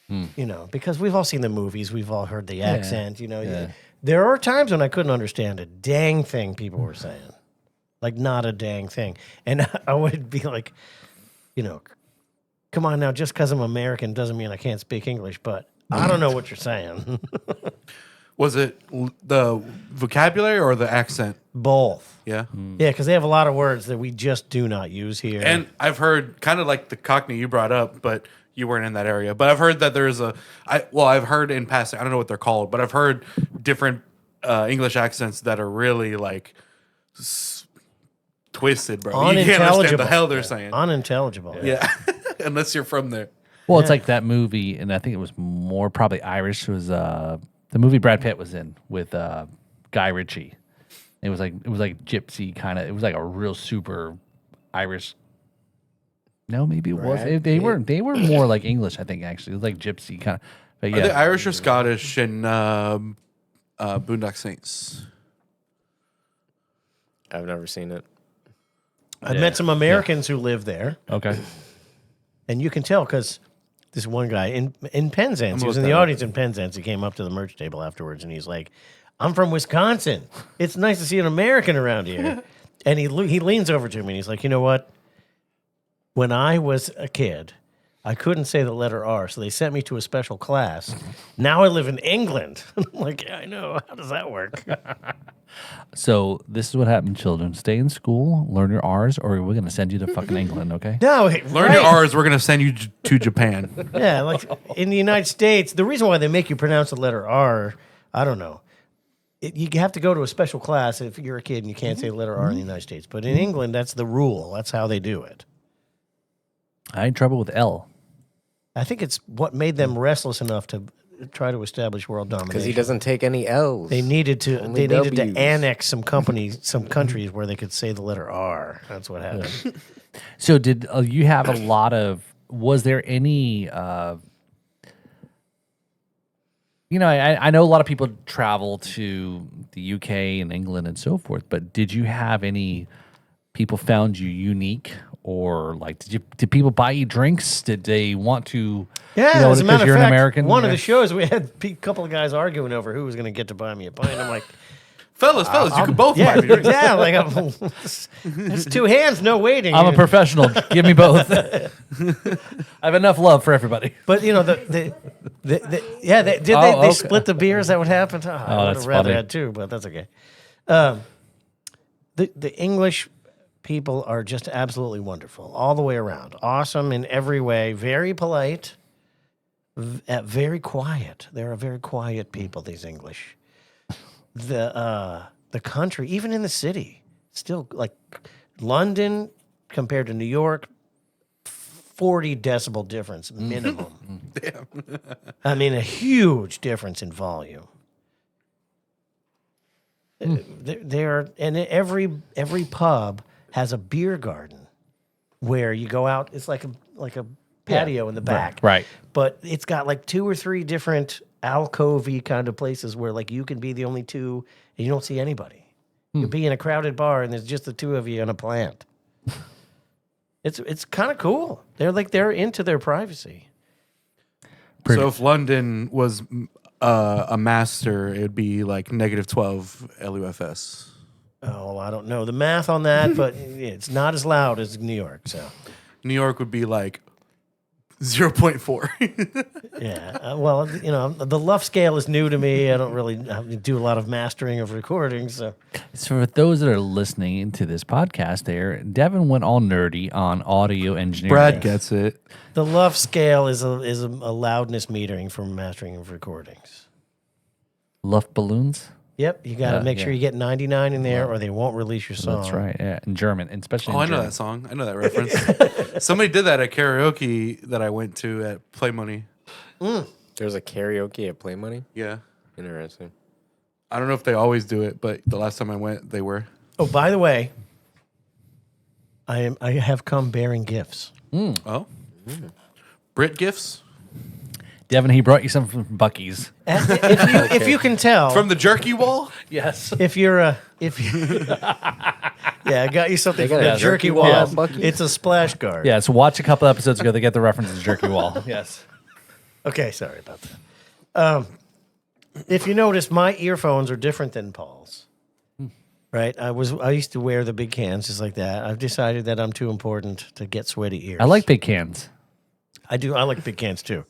Because we've all seen the movies, we've all heard the accent. Yeah. There are times when I couldn't understand a dang thing people were saying, like not a dang thing, and I would be like, come on now, just because I'm American doesn't mean I can't speak English, but I don't know what you're saying. Was it the vocabulary or the accent? Both. Yeah. Yeah, because they have a lot of words that we just do not use here. And I've heard kind of like the Cockney you brought up, but you weren't in that area. But I've heard that there's I've heard in passing, I don't know what they're called, but I've heard different English accents that are really like twisted, bro. You can't understand the hell they're saying. Unintelligible. Yeah. Unless you're from there. Well, it's like that movie, and I think it was more probably Irish. Was the movie Brad Pitt was in with Guy Ritchie? It was like gypsy kind of. It was like a real super Irish. No, maybe it was. They were more like English. I think actually it was like gypsy kind of. But Are yeah, they Irish or Scottish in Boondock Saints? I've never seen it. I've met some Americans who live there, okay. and you can tell because this one guy in Penzance, he was in the audience in Penzance. He came up to the merch table afterwards, and he's like, "I'm from Wisconsin. It's nice to see an American around here." And he leans over to me, and he's like, "You know what? When I was a kid, I couldn't say the letter R, so they sent me to a special class. Now I live in England." I'm like, "Yeah, I know. How does that work?" So this is what happened, children. Stay in school, learn your R's, or we're gonna send you to fucking England. Okay. No, Learn your R's. We're gonna send you to Japan. Yeah, like in the United States, the reason why they make you pronounce the letter R, I don't know. You have to go to a special class if you're a kid and you can't say the letter R in the United States. But in England, that's the rule. That's how they do it. I had trouble with L. I think it's what made them restless enough to try to establish world domination. Because he doesn't take any L's. They needed to. Only They needed W's. to annex some countries where they could say the letter R. That's what happened. So did you have a lot of? Was there any? I know a lot of people travel to the UK and England and so forth, but did you have any people found you unique, or like did people buy you drinks? Did they want to? Yeah, as a matter of you're fact, an American. one of the shows we had a couple of guys arguing over who was going to get to buy me a pint. I'm like, fellas, you can both yeah, buy me drinks. yeah, like it's two hands, no waiting. I'm a professional. Give me both. I have enough love for everybody. But you know they okay. split the beers? That would happen. I would that's have rather funny. had two, but that's okay. The English people are just absolutely wonderful all the way around. Awesome in every way. Very polite. Very quiet. They're a very quiet people. These English. The country, even in the city, still like London compared to New York, 40 decibel difference minimum. Damn. I mean, a huge difference in volume. There, and every pub has a beer garden where you go out. It's like a patio in the back, Right. But it's got like 2 or 3 different alcove-y kind of places where like you can be the only two and you don't see anybody. You'll be in a crowded bar and there's just the two of you in a plant. It's kind of cool. They're into their privacy. So if London was a master, it would be like -12 LUFS. Oh, I don't know the math on that, but it's not as loud as New York. So New York would be like 0.4. yeah, well, you know, the Luff scale is new to me. I don't really do a lot of mastering of recordings. So for those that are listening to this podcast, Devin went all nerdy on audio engineering. Brad gets it. the Luff scale is a loudness metering for mastering of recordings. Luff balloons. Yep, you got to make sure you get 99 in there, or they won't release your song. That's right. Yeah, in German, and especially. Oh, in I know German. that song. I know that reference. Somebody did that at karaoke that I went to at Play Money. There's a karaoke at Play Money? Yeah. Interesting. I don't know if they always do it, but the last time I went, they were. Oh, by the way, I have come bearing gifts. Oh. Brit gifts? Devin, he brought you some from Bucky's. If you can tell From the jerky wall? Yes. if you yeah, I got you something They from got the a jerky jerky wall. wall at Buc-ee's? It's a splash guard. Yeah, so watch a couple episodes ago. They get the reference to the jerky wall. Yes. Okay, sorry about that. If you notice, my earphones are different than Paul's. Right? I used to wear the big cans just like that. I've decided that I'm too important to get sweaty ears. I like big cans. I do. I like big cans too.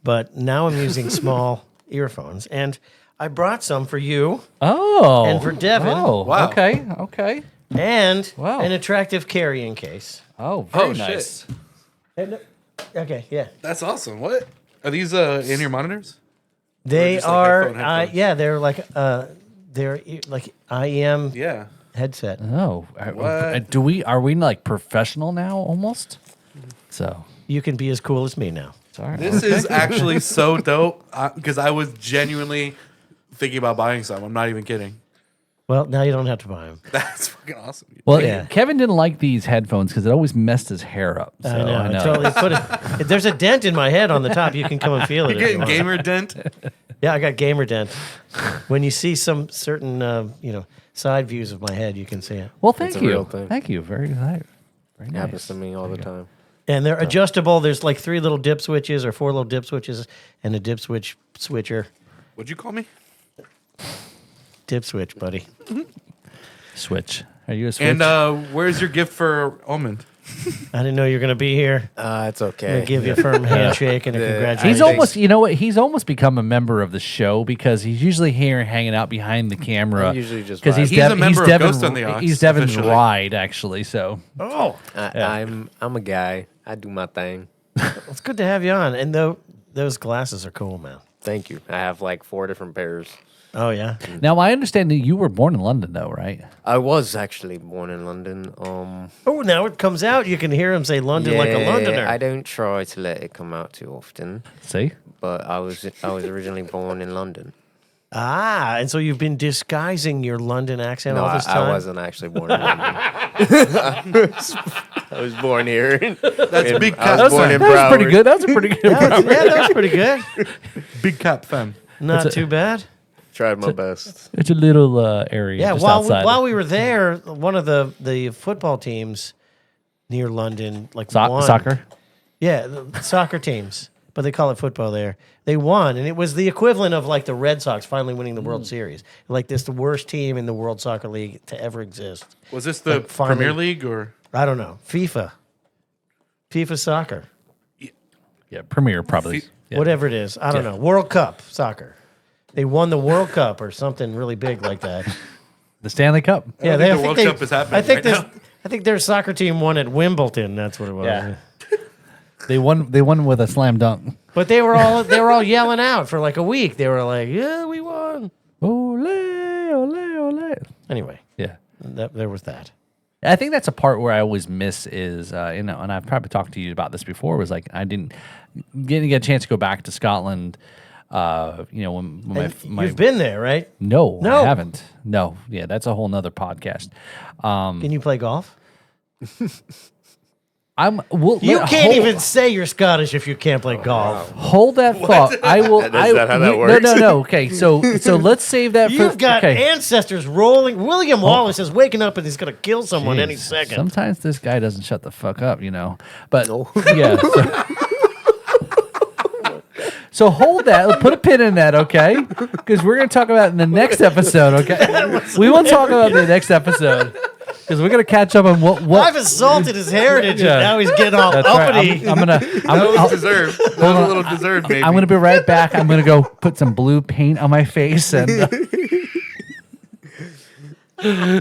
But now I'm using small earphones. And I brought some for you Oh. and for Devin. Oh, Wow. okay. And Wow. an attractive carrying case. Oh, very Oh, nice. shit. And, okay, yeah. That's awesome. What are these in your monitors? They just like are, headphone headphones? yeah, they're like IEM Yeah. headset. Oh, What? are we like professional now almost? So, You can be as cool as me now. sorry. This is actually so dope because I was genuinely thinking about buying some. I'm not even kidding. Well, now you don't have to buy them. That's fucking awesome. Well, Yeah. Kevin didn't like these headphones because it always messed his hair up. So I know. I totally put it. There's a dent in my head on the top. You can come and feel it. You're if you getting want. gamer dent. Yeah, I got gamer dent. When you see some certain, side views of my head, you can see it. Well, It's thank a you. real thing. Thank you. Very nice. Very nice. Happens to me all the time. And they're adjustable. There's like 3 little dip switches or 4 little dip switches and a dip switch switcher. What'd you call me? Dip switch, buddy. Switch. Are you a switch? And where's your gift for Almond? I didn't know you were going to be here. It's I'm going okay. to give you a firm handshake and a Yeah. congratulations. He's almost, you know what? He's almost become a member of the show because he's usually here hanging out behind the camera. I'm usually just because he's, vibing. He's a Dev- member he's of Devin, Ghost on the Ox, he's Devin's officially. ride, actually. So Oh, I'm a guy. I do my thing. it's good to have you on. And those glasses are cool, man. Thank you. I have like 4 different pairs. Oh, yeah. now I understand that you were born in London, though, right? I was actually born in London. Oh, now it comes out. You can hear him say London like a yeah, Londoner. I don't try to let it come out too often, See? but I was originally born in London. And so you've been disguising your London accent No, all I, this time? I wasn't actually born in London. I was born here. That's big I cap. was born in That was pretty Broward. good. That was a pretty good. Yeah, that was pretty good. Big cap fam. Not too bad. Tried my best. It's a little area. Yeah, just while outside. we were there, one of the football teams near London, like won. Soccer. Yeah, the soccer teams, but they call it football there. They won, and it was the equivalent of like the Red Sox finally winning the World Series. Like this, the worst team in the World Soccer League to ever exist. Was this the Like, finally- Premier League or? I don't know. FIFA soccer, Yeah, Premier probably. Yeah. whatever it is. I don't know. World Cup soccer. They won the World Cup or something really big like that. The Stanley Cup. Yeah, think the World Cup is happening I think right this. now. I think their soccer team won at Wimbledon. That's what it was. Yeah. They won with a slam dunk. But they were all yelling out for like a week. They were like, "Yeah, we won." Ole, ole, ole. Anyway, Yeah. there was that. I think that's a part where I always miss is, and I've probably talked to you about this before, was like I didn't get a chance to go back to Scotland. When my You've been there, right? no, No. I haven't. No, yeah, that's a whole nother podcast. Can you play golf? You Can't even say you're Scottish if you can't play golf. hold that thought. I will. Is that how that No, works? no. Okay, so let's save that. You've got okay. ancestors rolling. William Wallace is waking up and he's going to kill someone any Jeez, second. Sometimes this guy doesn't shut the fuck up, But No. yeah. So hold that. Put a pin in that, okay? Because we're going to talk about it in the next episode, okay? We will talk about it in the next episode because we're going to catch up on what. I've assaulted his heritage, Yeah. and now he's getting all That's right. uppity. I'm gonna. That I'll- was deserved. That was a little deserved, maybe. I'm gonna be right back. I'm gonna go put some blue paint on my face and.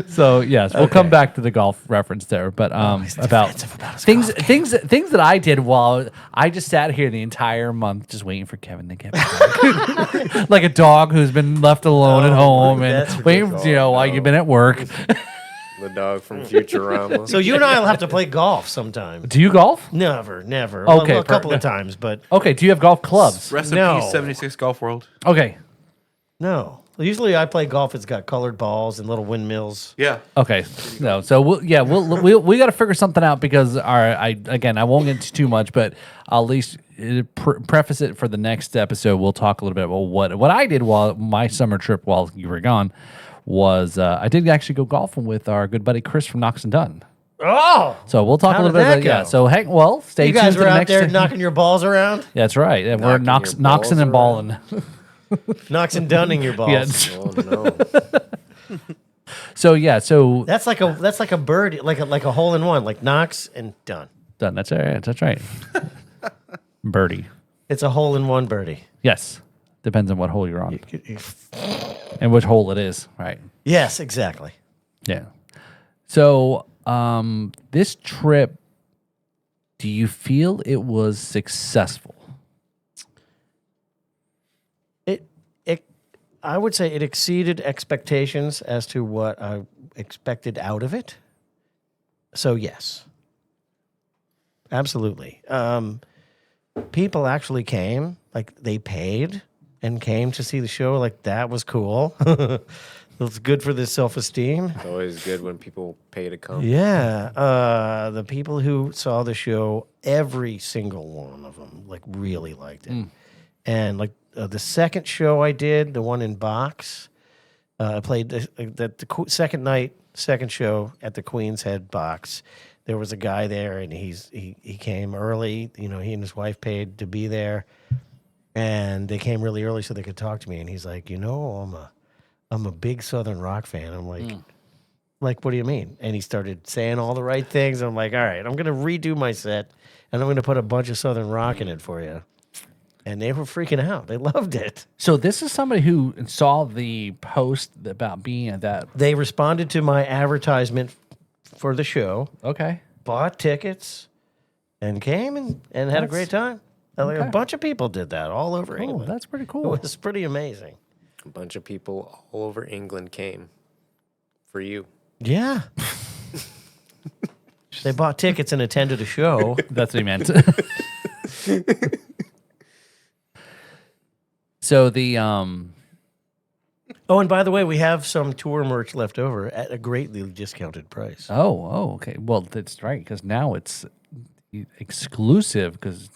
So yes, we'll come back to the golf reference there, but about things that I did while I just sat here the entire month just waiting for Kevin to get back, like a dog who's been left alone at home and that's waiting, ridiculous. while you've been at work. The dog from Futurama. So you and I will have to play golf sometime. Do you golf? Never. Okay, Well, a couple of times, but Okay. Do you have golf clubs? Rest in No. peace, 76 Golf World. Okay. no. Usually I play golf. It's got colored balls and little windmills. Yeah. Okay, no. So we got to figure something out because I won't get into too much, but I'll at least preface it for the next episode. We'll talk a little bit about what I did while my summer trip while you were gone was I did actually go golfing with our good buddy Chris from Knox and Dunn. Oh, So we'll talk How a little did bit that about yeah. go? So stay you tuned guys to were the out next. there knocking your balls around, That's right. Yeah, we're Knocking your Knoxing and balls balling. knocks and dunning your balls. Yeah. Oh no. So That's like a bird, like a hole in one, like knocks and done. done. That's all right. That's right. birdie. It's a hole-in-one birdie. Yes. Depends on what hole you're on and which hole it is. Right. Yes, exactly. Yeah. So this trip, do you feel it was successful? I would say it exceeded expectations as to what I expected out of it. So yes, absolutely. People actually came, like they paid and came to see the show. Like that was cool. It was good for their self-esteem. It's always good when people pay to come. Yeah, the people who saw the show, every single one of them, like really liked it. And like the second show I did, the one in Box, I played the second show at the Queen's Head Box. There was a guy there, and he came early. You know, he and his wife paid to be there, and they came really early so they could talk to me. And he's like, you know, I'm a big Southern rock fan. I'm like, what do you mean? And he started saying all the right things. I'm like, all right, I'm gonna redo my set, and I'm gonna put a bunch of Southern rock in it for you. And they were freaking out. They loved it. So this is somebody who saw the post about being at that. They responded to my advertisement for the show, Okay. bought tickets, and came and had a great time. Like, okay. a bunch of people did that all over Oh, England. that's pretty It cool. was pretty amazing. A bunch of people all over England came for you. Yeah. They bought tickets and attended a show. That's what he meant. So the Oh, and by the way, we have some tour merch left over at a greatly discounted price. okay. Well, that's right, because now it's exclusive because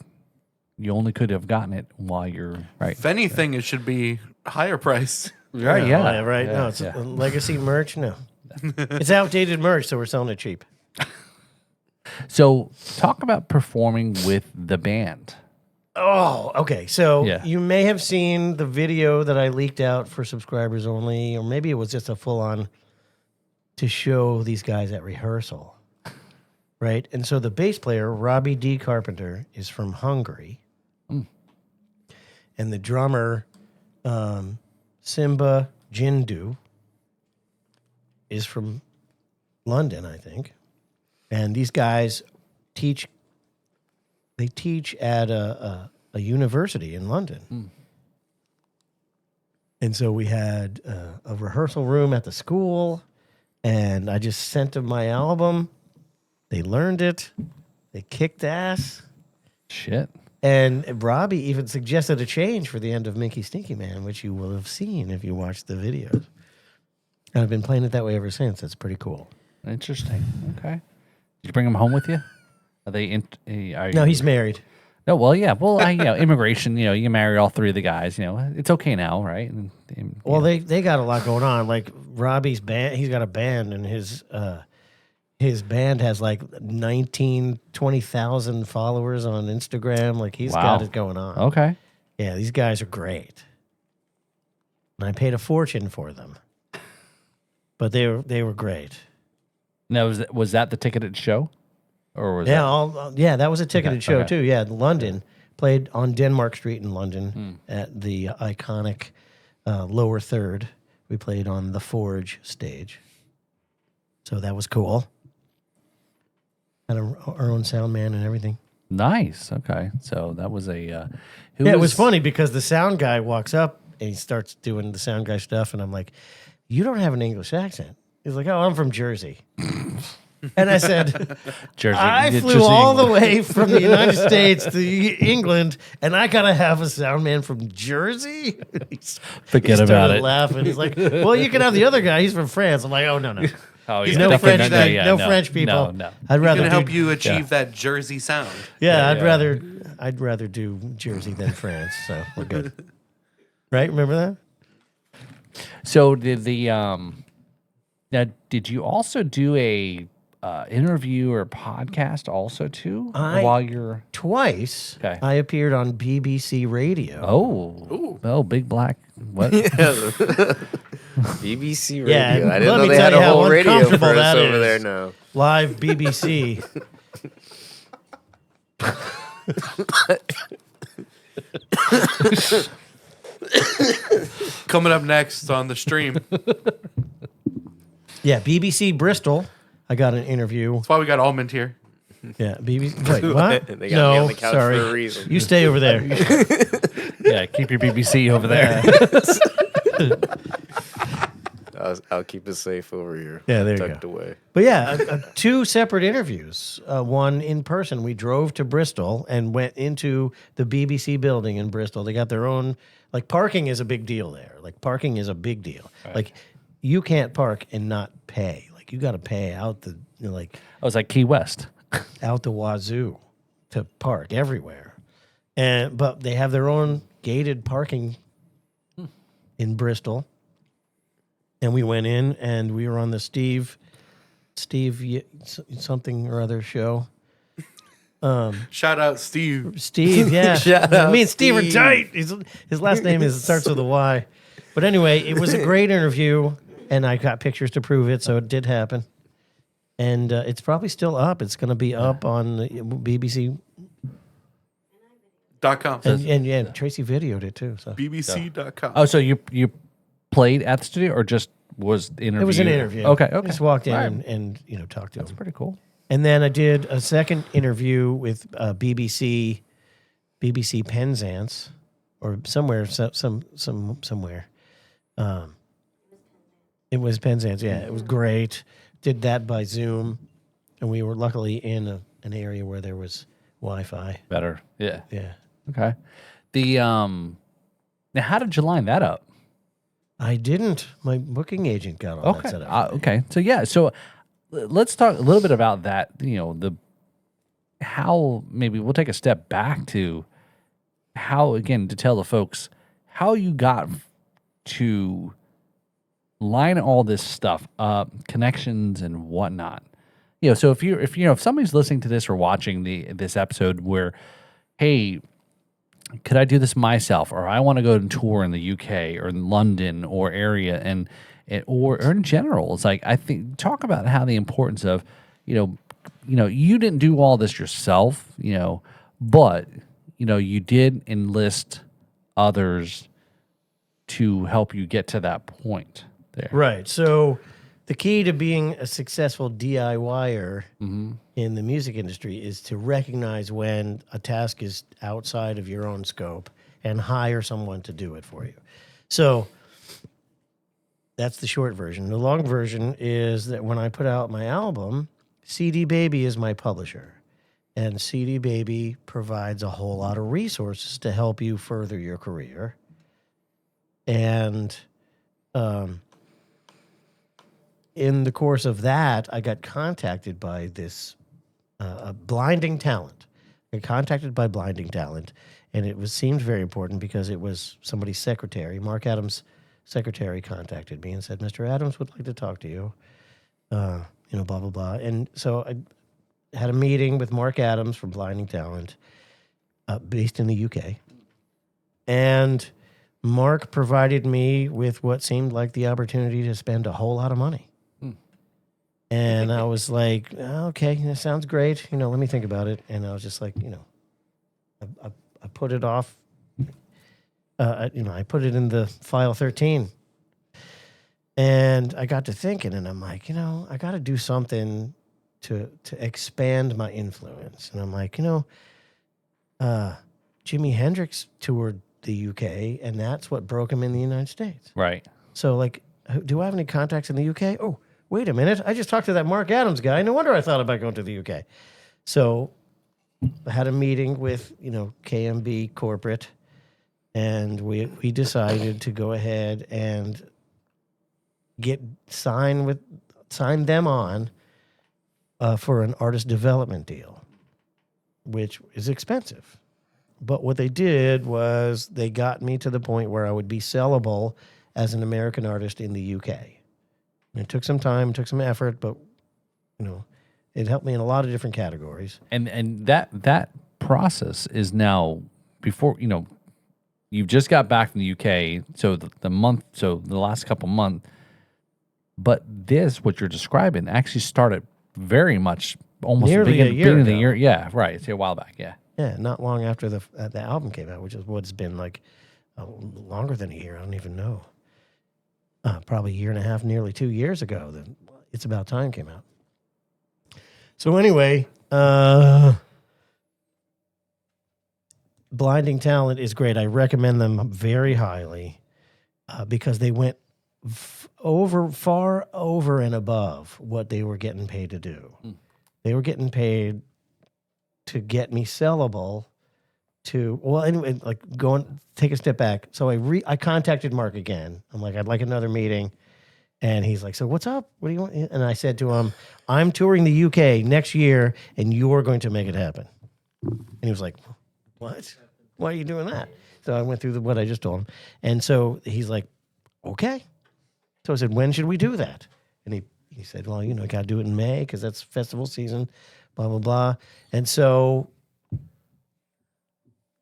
you only could have gotten it while you're right. If anything, it should be higher price. Right, yeah. Right. Yeah, No, it's yeah. legacy merch. No. It's outdated merch, so we're selling it cheap. So talk about performing with the band. Oh, okay. So Yeah. you may have seen the video that I leaked out for subscribers only, or maybe it was just a full on to show these guys at rehearsal. Right? And so the bass player, Robbie D. Carpenter, is from Hungary. And the drummer, Simba Jindu, is from London, I think. And these guys teach at a university in London. And so we had a rehearsal room at the school, and I just sent them my album. They learned it. They kicked ass. Shit. And Robbie even suggested a change for the end of Minky Stinky Man, which you will have seen if you watched the videos. And I've been playing it that way ever since. It's pretty cool. Interesting. Okay. Did you bring them home with you? Are they No, he's married. No, well, yeah. Well, immigration, you can marry all three of the guys. It's okay now, right? Well, they got a lot going on. Like Robbie's band, he's got a band, and his band has like 20,000 followers on Instagram. Like he's got it going on. Okay. Yeah, these guys are great. And I paid a fortune for them. But they were great. Now, was that the ticketed show? Or was that was a ticketed show okay. too. Yeah, London. Played on Denmark Street in London at the iconic lower third. We played on the Forge stage. So that was cool. Had our own sound man and everything. Nice. Okay. So that was a... it was funny because the sound guy walks up and he starts doing the sound guy stuff. And I'm like, you don't have an English accent. He's like, oh, I'm from Jersey. And I said, Jersey. I flew all the way from the United States to England, and I got to have a sound man from Jersey? Forget about it. Laughing. He's like, well, you can have the other guy. He's from France. I'm like, oh, no. Oh, He's yeah, no French, definitely no French people. No. I'd rather Going to help you achieve that Jersey sound. Yeah, I'd rather do Jersey than France. So we're good. Right? Remember that? So did now did you also do a interview or podcast also too while you're twice? Okay. I appeared on BBC Radio. Big black what? BBC Radio. Yeah, I didn't let know me they tell had you a how whole radio for uncomfortable us that over is. there now. Live BBC. Coming up next on the stream. Yeah, BBC Bristol. I got an interview. That's why we got Almond here. Yeah, BBC. Wait, what? They got me on No, the couch sorry. for a reason. You stay over there. Yeah, keep your BBC over there. I'll keep it safe over here. Yeah, there you tucked go. away. But yeah, two separate interviews. One in person. We drove to Bristol and went into the BBC building in Bristol. They got their own, like, parking is a big deal there. Like, parking is a big deal. Right. Like, you can't park and not pay. Like, you got to pay out the, like, I was like Key West. out the wazoo to park everywhere. But they have their own gated parking in Bristol. And we went in and we were on the Steve something or other show. Shout out Steve. Steve, yeah. Shout out Me and Steve are Steve. tight. His last name starts with a Y. But anyway, it was a great interview, and I got pictures to prove it, so it did happen. And it's probably still up. It's going to be up on the BBC. .com. And yeah, Tracy videoed it too. So BBC.com. Oh, so you played at the studio or just was interviewed? it was an interview. Okay. I just walked in Right. and talked to him. Pretty cool. And then I did a second interview with BBC Penzance, or somewhere. It was Penzance. Yeah, it was great. Did that by Zoom, and we were luckily in an area where there was Wi-Fi. Better. Yeah. Yeah, Okay. The now how did you line that up? I didn't. My booking agent got all that Okay. set up. Okay. So yeah. So let's talk a little bit about that. You know, how maybe we'll take a step back to how, again, to tell the folks how you got to line all this stuff up, connections and whatnot. You know, so if somebody's listening to this or watching this episode where, hey, could I do this myself, or I want to go and tour in the UK or in London or area, or in general, it's like, I think, talk about how the importance of, you didn't do all this yourself, but you did enlist others to help you get to that point there. Right. So the key to being a successful DIYer in the music industry is to recognize when a task is outside of your own scope and hire someone to do it for you. So that's the short version. The long version is that when I put out my album, CD Baby is my publisher. And CD Baby provides a whole lot of resources to help you further your career. And in the course of that, I got contacted by this Blinding Talent. I got contacted by Blinding Talent, and it seemed very important because it was somebody's secretary. Mark Adams' secretary contacted me and said, "Mr. Adams would like to talk to you." Blah blah blah. And so I had a meeting with Mark Adams from Blinding Talent, based in the UK, and Mark provided me with what seemed like the opportunity to spend a whole lot of money. And I was like, okay, that sounds great. Let me think about it. And I was just like, I put it off. I put it in the file 13. And I got to thinking, and I'm like, I got to do something to expand my influence. And I'm like, Jimi Hendrix toured the UK, and that's what broke him in the United States. Right. So, like, do I have any contacts in the UK? Oh, wait a minute. I just talked to that Mark Adams guy. No wonder I thought about going to the UK. So I had a meeting with, KMB corporate, and we decided to go ahead and sign them on for an artist development deal, which is expensive. But what they did was they got me to the point where I would be sellable as an American artist in the UK. And it took some time, took some effort, but it helped me in a lot of different categories. And that process is now before you've just got back from the UK, so the last couple months. But what you're describing actually started very much almost Nearly beginning a year of the ago. year. Yeah, right. It's a while back. Yeah. Yeah, not long after the album came out, which is what's been like longer than a year. I don't even know. Probably a year and a half, nearly 2 years ago. That It's About Time came out. So anyway, Blinding Talent is great. I recommend them very highly because they went far over and above what they were getting paid to do. They were getting paid to get me sellable anyway, like take a step back. So I contacted Mark again. I'm like, I'd like another meeting. And he's like, so what's up? What do you want? And I said to him, I'm touring the UK next year and you're going to make it happen. And he was like, what? Why are you doing that? So I went through what I just told him. And so he's like, okay. So I said, when should we do that? And he said, well, got to do it in May because that's festival season, blah, blah, blah. And so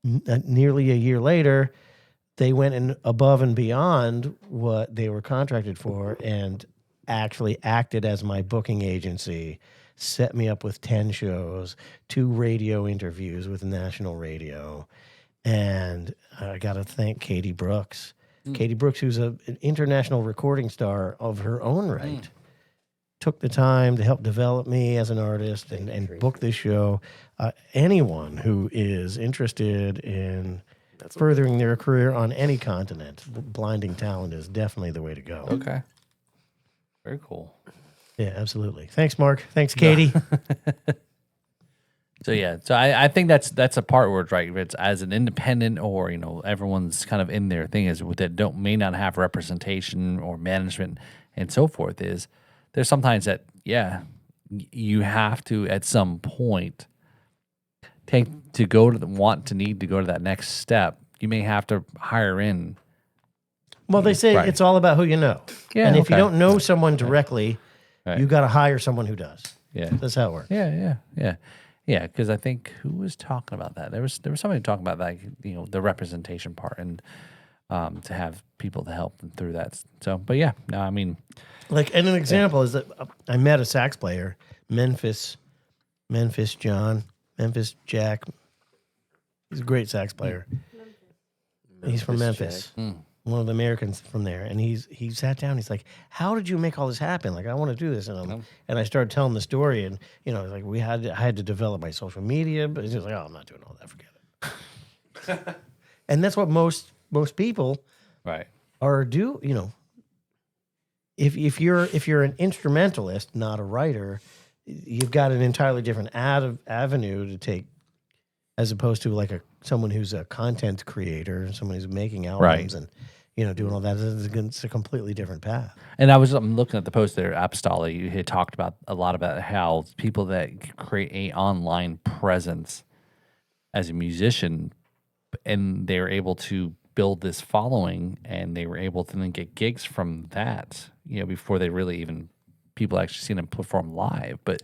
nearly a year later, they went above and beyond what they were contracted for and actually acted as my booking agency, set me up with 10 shows, 2 radio interviews with national radio. And I got to thank Katie Brooks. Katie Brooks, who's an international recording star of her own right, took the time to help develop me as an artist and book this show. Anyone who is interested in furthering their career on any continent, Blinding Talent is definitely the way to go. Okay. Very cool. Yeah, absolutely. Thanks, Mark. Thanks, Katie. So I think that's a part where it's right. If it's as an independent or everyone's kind of in their thing is that may not have representation or management and so forth. Is there's sometimes that you have to at some point need to go to that next step. You may have to hire in. Well, they say it's all about who you know. Yeah, and if you don't know someone directly, Right. you got to hire someone who does. Yeah. That's how it works. Yeah, because I think who was talking about that? There was somebody talking about that, the representation part and to have people to help them through that. So, but yeah, no, I mean, and an example is that I met a sax player, Memphis Jack. He's a great sax player. He's from Memphis. One of the Americans from there, and he sat down. He's like, "How did you make all this happen? Like, I want to do this." And I started telling the story, and like I had to develop my social media, but he's just like, "Oh, I'm not doing all that. Forget it." And that's what most people are do. If you're an instrumentalist, not a writer, you've got an entirely different avenue to take, as opposed to like someone who's a content creator, someone who's making albums and doing all that. It's a completely different path. And I'm looking at the post there, Apostoli. You had talked about a lot about how people that create a online presence as a musician, and they were able to build this following, and they were able to then get gigs from that. Before they really even people actually seen them perform live, but.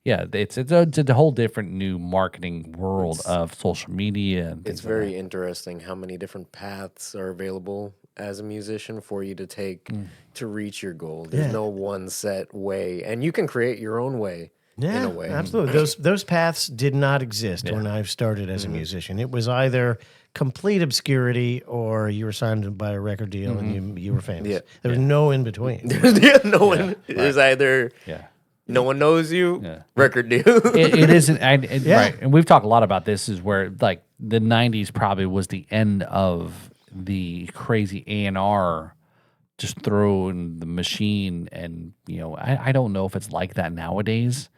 Yeah, it's a whole different new marketing world of social media. And it's very interesting how many different paths are available as a musician for you to take to reach your goal. There's no one set way, and you can create your own way. In a way, absolutely. Those paths did not exist when I started as a musician. It was either complete obscurity or you were signed by a record deal and you were famous. Yeah. There was no in between. No one. There's either. No one knows you. Record deal. It isn't. Right. And we've talked a lot about this. Is where like the '90s probably was the end of the crazy A&R, just throwing the machine. And I don't know if it's like that nowadays.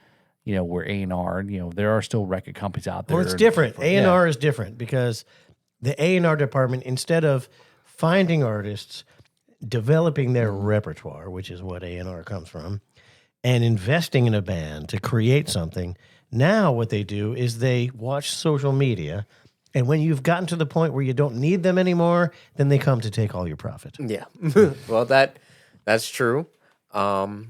Where A&R. There are still record companies out there. Well, it's different. A&R is different because the A&R department, instead of finding artists, developing their repertoire, which is what A&R comes from, and investing in a band to create something. Now what they do is they watch social media, and when you've gotten to the point where you don't need them anymore, then they come to take all your profit. Yeah. Well, that's true. I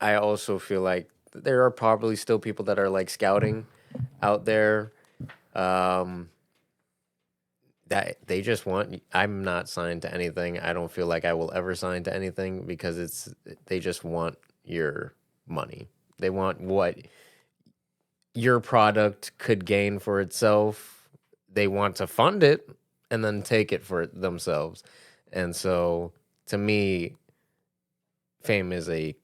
also feel like there are probably still people that are like scouting out there that they just want. I'm not signed to anything. I don't feel like I will ever sign to anything because they just want your money. They want what your product could gain for itself, they want to fund it and then take it for themselves. And so to me, fame is a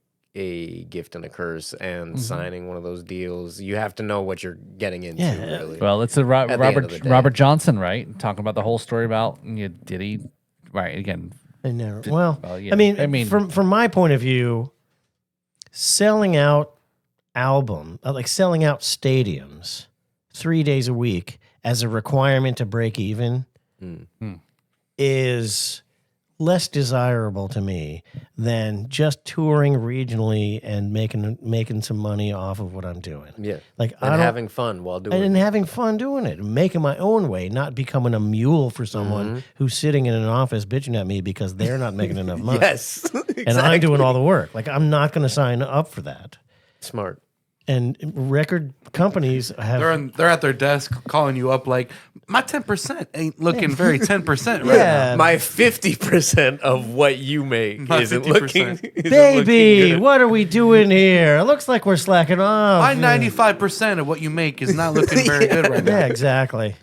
gift and a curse, and signing one of those deals, you have to know what you're getting into. Yeah. Really. Well, it's a At the end of the day. Robert Johnson, right? Talking about the whole story about did he right again? I know. Well, Well, yeah. I mean, I mean- from my point of view, selling out selling out stadiums 3 days a week as a requirement to break even is less desirable to me than just touring regionally and making some money off of what I'm doing. Yeah. Like And I don't, having fun while doing and it. having fun doing it, making my own way, not becoming a mule for someone who's sitting in an office bitching at me because they're not making enough money. Yes. And I'm doing all the work. Like I'm not going to sign up for that. Smart. And record companies have They're at their desk calling you up like, my 10% ain't looking very 10% right Yeah. My 50% of what you make My isn't 50%. looking. Isn't baby, looking good. what are we doing here? It looks like we're slacking off. now. My 95% of what you make is not looking very good right now. Yeah, exactly.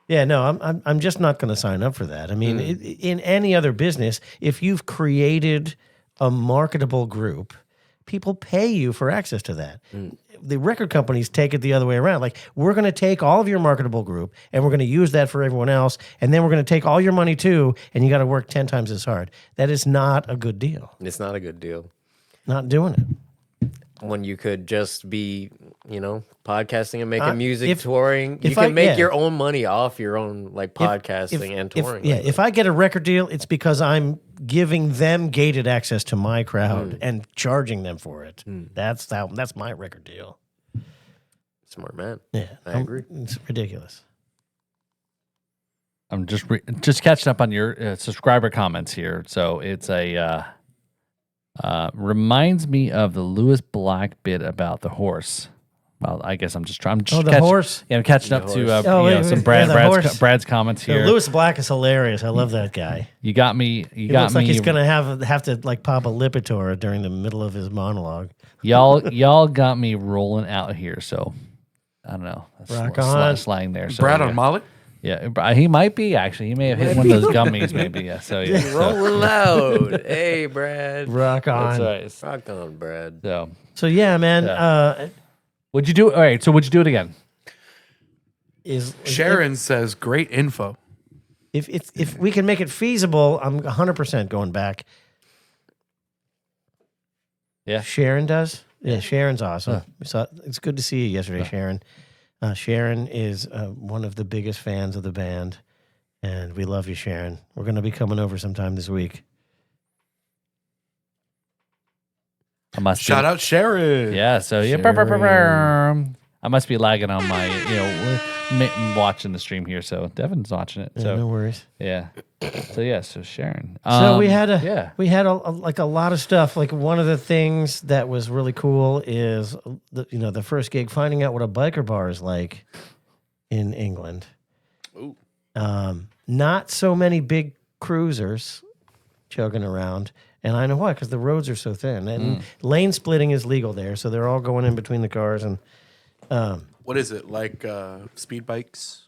Yeah, no, I'm just not going to sign up for that. I mean, in any other business, if you've created a marketable group, people pay you for access to that. The record companies take it the other way around. Like, we're going to take all of your marketable group and we're going to use that for everyone else. And then we're going to take all your money too. And you got to work 10 times as hard. That is not a good deal. It's not a good deal. Not doing it. When you could just be, podcasting and making music, if- touring. You if can I- make yeah. your own money off your own podcasting and touring. If I get a record deal, it's because I'm giving them gated access to my crowd and charging them for it. That's my record deal. Smart man. Yeah, I agree. It's ridiculous. I'm just catching up on your subscriber comments here. So it's a reminds me of the Lewis Black bit about the horse. Well, I guess I'm just horse? Yeah, I'm catching up to horse. some the Brad's horse. comments Yeah, here. Lewis Black is hilarious. I love that guy. You got me. You He got looks me. like he's gonna have to like pop a Lipitor during the middle of his monologue. y'all got me rolling out here. So I don't know. That's Rock sl- on. slang there. So, Brad yeah. on Molly? Yeah, he might be actually. He may have hit one of those gummies, maybe. Yeah. So yeah. So, Rolling loud. Hey, Brad. Rock on. that's right. Rock on, Brad. So yeah, man. Yeah. Would you do? All right. So would you do it again? Sharon says, great info. If we can make it feasible, I'm 100% going back. Yeah. Sharon does. Yeah, Sharon's awesome. So it's good to see you yesterday, Sharon. Sharon is one of the biggest fans of the band, and we love you, Sharon. We're going to be coming over sometime this week. I must Shout out Sharon. Yeah. So yeah. Sharon. I must be lagging on my watching the stream here. So Devin's watching it. Yeah, So no worries. yeah. So yeah. So Sharon. So we had yeah. we had a lot of stuff. Like one of the things that was really cool is the first gig, finding out what a biker bar is like in England. Ooh. Not so many big cruisers chugging around, and I know why, because the roads are so thin, and lane splitting is legal there, so they're all going in between the cars. And What is it, like speed bikes?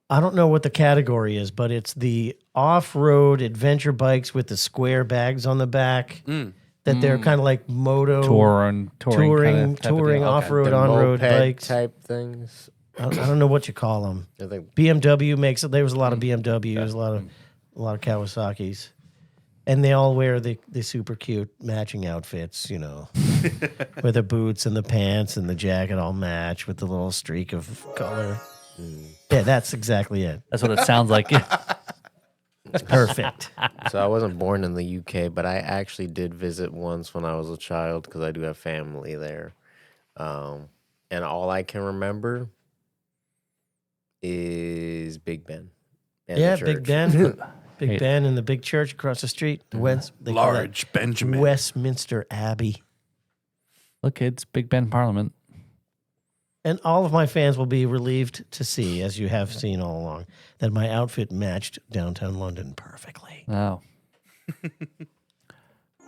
I don't know what the category is, but it's the off-road adventure bikes with the square bags on the back. That they're kind of like moto touring touring off-road, The on-road moped bikes. type things. I don't know what you call them. I think BMW makes it. There was a lot of BMWs, a lot of Kawasaki's, and they all wear the super cute matching outfits. With the boots and the pants and the jacket all match with the little streak of color. Yeah, that's exactly it. That's what it sounds like. It's perfect. so. I wasn't born in the UK, but I actually did visit once when I was a child because I do have family there. And all I can remember is Big Ben. and the Yeah, Big church. Ben. Big Ben and the big church across the street. They call that Large Benjamin. Westminster Abbey. Look, kids, Big Ben Parliament. And all of my fans will be relieved to see, as you have seen all along, that my outfit matched downtown London perfectly. Oh.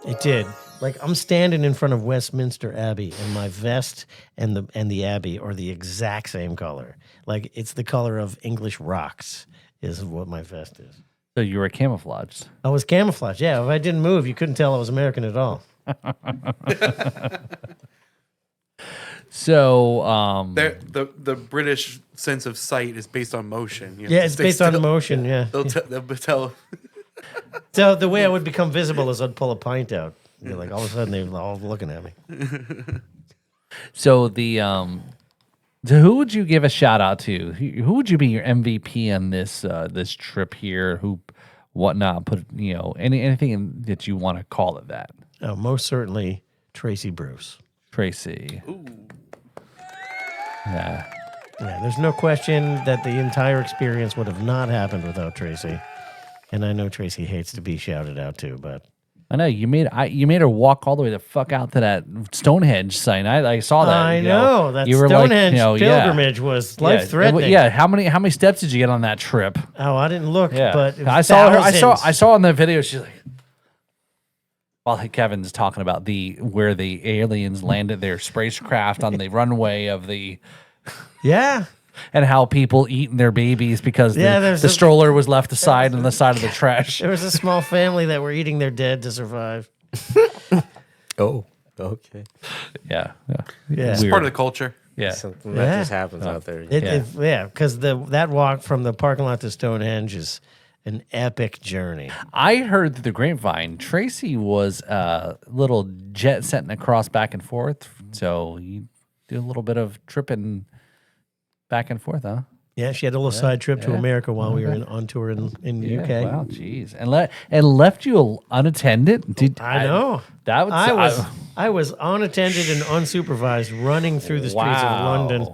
It did. Like I'm standing in front of Westminster Abbey, and my vest and the Abbey are the exact same color. Like it's the color of English rocks is what my vest is. So you were camouflaged. I was camouflaged. Yeah, if I didn't move, you couldn't tell I was American at all. So The British sense of sight is based on motion. You Yeah, have to it's stay based on still. motion. Yeah. They'll tell. So the way I would become visible is I'd pull a pint out. You're like all of a sudden they're all looking at me. So so who would you give a shout out to? Who would you be your MVP on this this trip here? Who, whatnot? Put anything that you want to call it that. Oh, most certainly Tracy Bruce. Tracy. Yeah. Yeah, there's no question that the entire experience would have not happened without Tracy. And I know Tracy hates to be shouted out to, but I know you made her walk all the way the fuck out to that Stonehenge site. I saw that. I know that you were Stonehenge like, pilgrimage was life threatening. Yeah, how many steps did you get on that trip? Oh, I didn't look, Yeah, but it was I saw her. I thousands. saw on the video. She's like, while Kevin's talking about where the aliens landed their spacecraft on the runway of the, Yeah. and how people eating their babies because there's the a- stroller was left aside on the side of the trash. There was a small family that were eating their dead to survive. Oh, okay. Yeah, Yeah. It's Weird. part of the culture. Yeah. Something that Yeah. just happens out there. Because that walk from the parking lot to Stonehenge is an epic journey. I heard through the grapevine, Tracy was a little jet setting across back and forth. So you do a little bit of tripping back and forth, huh? Yeah, she had a little side trip to America while we were on tour in the UK. Wow, jeez. And left you unattended? I know. That would I was unattended and unsupervised running through the streets of London.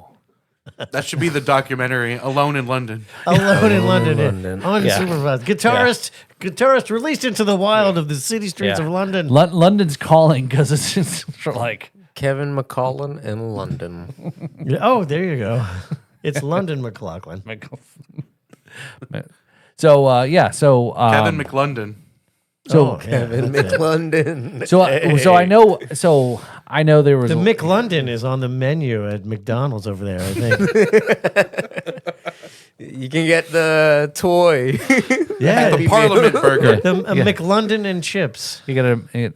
That should be the documentary, Alone in London. Alone in London. London. Unsupervised. Guitarist released into the wild of the city streets Yeah. of London. London's calling because it's just like Kevin McCollum in London. Oh, there you go. It's London McLaughlin. so Kevin McLondon. So Kevin McLondon. so I know there was the McLondon is on the menu at McDonald's over there, I think. You can get the toy. Yeah, The Parliament Burger. a McLondon and chips. you get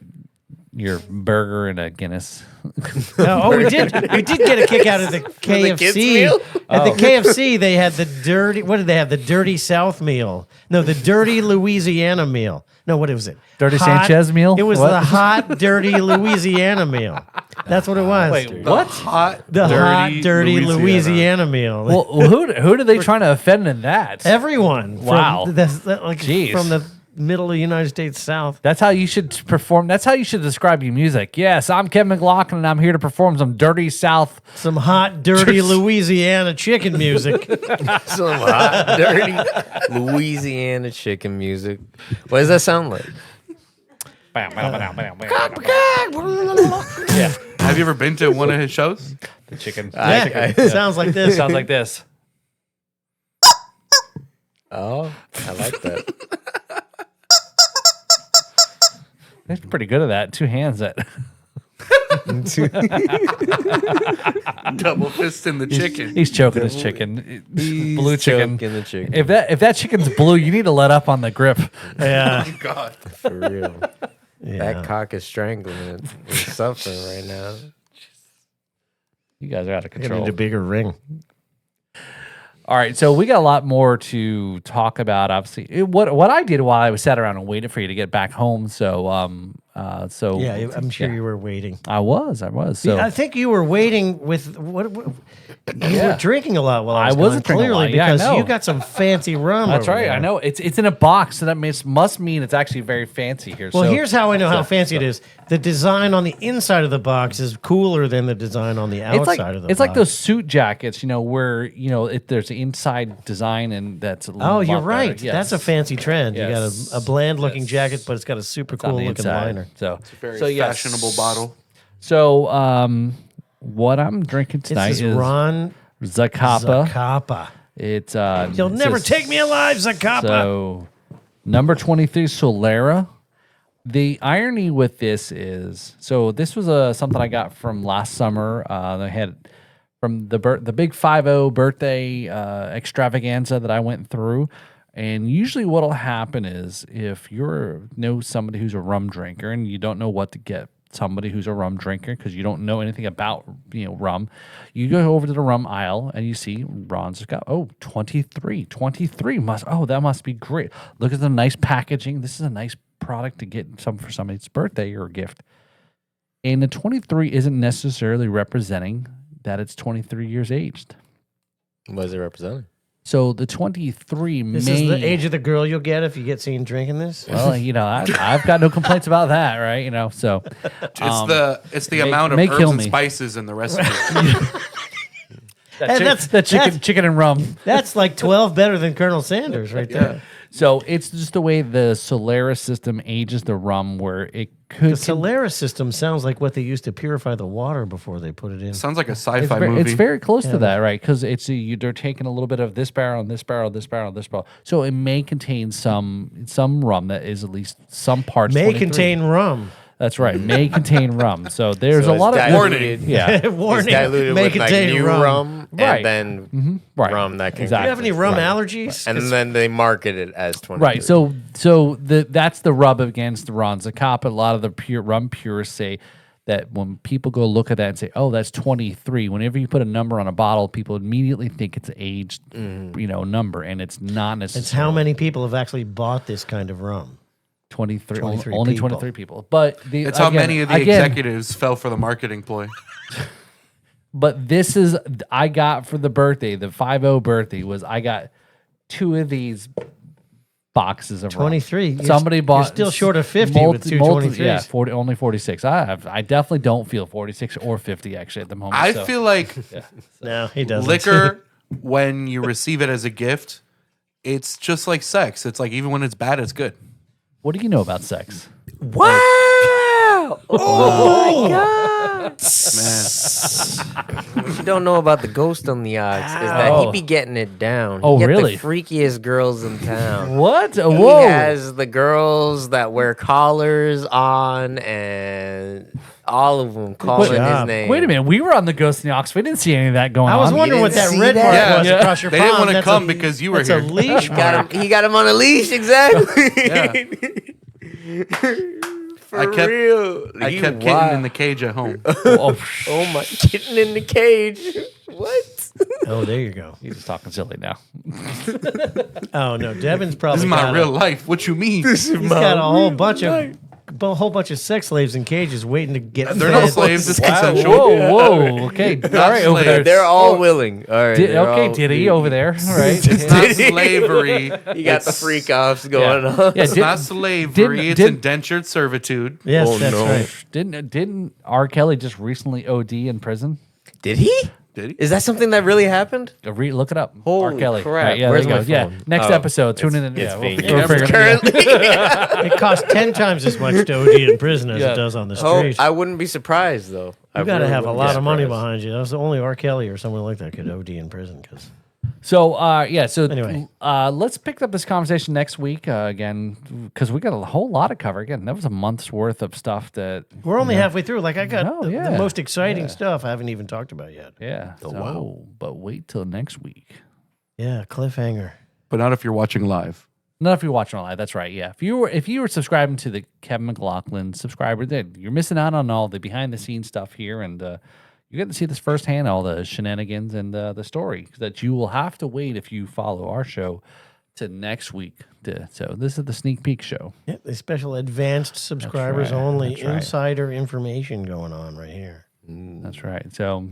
your burger and a Guinness. We did get a kick out of the KFC. kids' meal? At the KFC, they had the dirty. What did they have? The dirty South meal. No, the dirty Louisiana meal. No, what was it? Dirty Sanchez meal? It was What? the hot, dirty Louisiana meal. That's what it was. Wait, The what? hot, The hot, dirty Louisiana meal. Well, who are they trying to offend in that? Everyone. Wow. From Jeez. from the middle of the United States South. That's how you should perform. That's how you should describe your music. Yes, I'm Kevin McLaughlin, and I'm here to perform some dirty South. Some hot, dirty Louisiana chicken music. Some hot, dirty Louisiana chicken music. What does that sound like? Yeah, Have you ever been to one of his shows? the chicken. Yeah, it sounds like this. Sounds like this. Oh, I like that. He's pretty good at that. Two hands at. Double fist in the chicken. He's choking his chicken. Blue chicken. Choking the chicken. If that chicken's blue, you need to let up on the grip. Yeah. Oh, God. For real. Yeah. That cock is strangling it. It's suffering right now. You guys are out of I control. need a bigger ring. All right, so we got a lot more to talk about. Obviously, what I did while I was sat around and waited for you to get back home. So, Yeah, I'm sure you were waiting. I was. So I think you were waiting with what you were drinking a lot while I was wasn't gone, drinking a clearly lot. Yeah, I because know. you got some fancy rum. that's over right. there. I know it's in a box, so that must mean it's actually very fancy here. Well, so, here's how I know how fancy it is. The design on the inside of the box is cooler than the design on the outside of the box. it's like those suit jackets, where there's an inside design and that's. Oh, you're right. That's a fancy trend. Yes. You got a bland looking jacket, but it's got a super cool looking liner. So Very yes. fashionable bottle. So what I'm drinking tonight This is is Ron Zacapa. Zacapa. It's You'll never take me alive, Zacapa. So number 23 Solera, The irony with this is, so this was something I got from last summer. They had from the big 5-0 birthday extravaganza that I went through. And usually what'll happen is if you know somebody who's a rum drinker and you don't know what to get somebody who's a rum drinker because you don't know anything about rum, you go over to the rum aisle and you see Ron's got 23 that must be great. Look at the nice packaging. This is a nice product to get for somebody's birthday or a gift. And the 23 isn't necessarily representing that it's 23 years aged. What is it representing? So the 23 This is the age of the girl you'll get if you get seen drinking this. Well, I've got no complaints about that, right? So It's the amount of herbs and spices in the recipe. Chicken and rum. That's like 12 better than Colonel Sanders right there. So it's just the way the Solaris system ages the rum, where it could. The Solaris system sounds like what they used to purify the water before they put it in. Sounds like a sci-fi movie. It's very close to that, right? Because they're taking a little bit of this barrel and this barrel, this barrel, this barrel. So it may contain some rum that is at least some parts. May 23. contain rum. That's right. May contain rum. So there's a it's lot of diluted. Yeah. Warning. It's diluted May with like contain new rum Right. and then Right. rum that can. Exactly. Do you have any rum allergies? And then they market it as 23. Right. So that's the rub against the Ron Zacapa. A lot of the rum purists say that when people go look at that and say, "Oh, that's 23," whenever you put a number on a bottle, people immediately think it's aged, number, and it's not necessarily. It's how many people have actually bought this kind of rum. 23, 23 only people. 23 people. But It's how many of the executives fell for the marketing ploy. But this is I got for the birthday, the 5-0 birthday I got 2 of these boxes of 23. rum. Somebody bought. You're still short of 50 with two 23s. Yeah, 40, only 46. I definitely don't feel 46 or 50 actually at the moment. I feel like No, he doesn't. liquor, when you receive it as a gift, it's just like sex. It's like even when it's bad, it's good. What do you know about sex? Wow! Oh my God! Man. What you don't know about the ghost on the ox is that he be getting it down. Oh, he get really? The freakiest girls in town. What? He Whoa! has the girls that wear collars on, and all of them calling his job. name. Wait a minute. We were on the Ghost in the Ox. We didn't see any of that going I was on. wondering what didn't that see red that? mark Yeah. was Yeah. across your They palm. didn't want to That's come a- because you were that's here. a leash mark. He got him on a leash, exactly. For I kept- real. I You kept wild. kitten in the cage at home. Oh, Oh my, kitten in the cage. What? Oh, there you go. he's just talking silly now. Oh no, Devin's probably This is my got real life. What you mean? He's got a whole bunch of sex slaves in cages waiting to get They're fed. not slaves. It's Wow, consensual. whoa. Okay. All right, over there. They're all willing. All right. they're Okay, all- Diddy over there. All right. It's not slavery. You got the freak offs going Yeah. on. Yeah, It's not slavery. It's indentured servitude. Yes, Oh, that's no. right. Didn't R. Kelly just recently OD in prison? Did he? Did he? Is that something that really happened? Look it up. R. Holy Kelly. crap. Right, yeah, Where's there you my go. Yeah. phone? Next Oh, episode. Tune in. It's Yeah, being we'll figure it out. currently. It costs 10 times as much to OD in prison as Yeah. it does on the Oh, street. I wouldn't be surprised though. You got to have a lot of money behind you. That's only R. Kelly or someone like that could OD in prison. Because So, So Anyway. let's pick up this conversation next week again because we got a whole lot to cover. Again, that was a month's worth of stuff that. we're only halfway through. Like I got No, the yeah. most exciting stuff I haven't even talked about yet. Yeah. wow. But wait till next week. Yeah, cliffhanger. But not if you're watching live. Not if you're watching live. That's right. Yeah. If you were subscribing to the Kevin McLaughlin subscriber, then you're missing out on all the behind the scenes stuff here, and you get to see this firsthand, all the shenanigans and the story that you will have to wait if you follow our show to next week. So this is the sneak peek show. Yeah, the special advanced subscribers right, only that's right. insider information going on right here. That's right. So,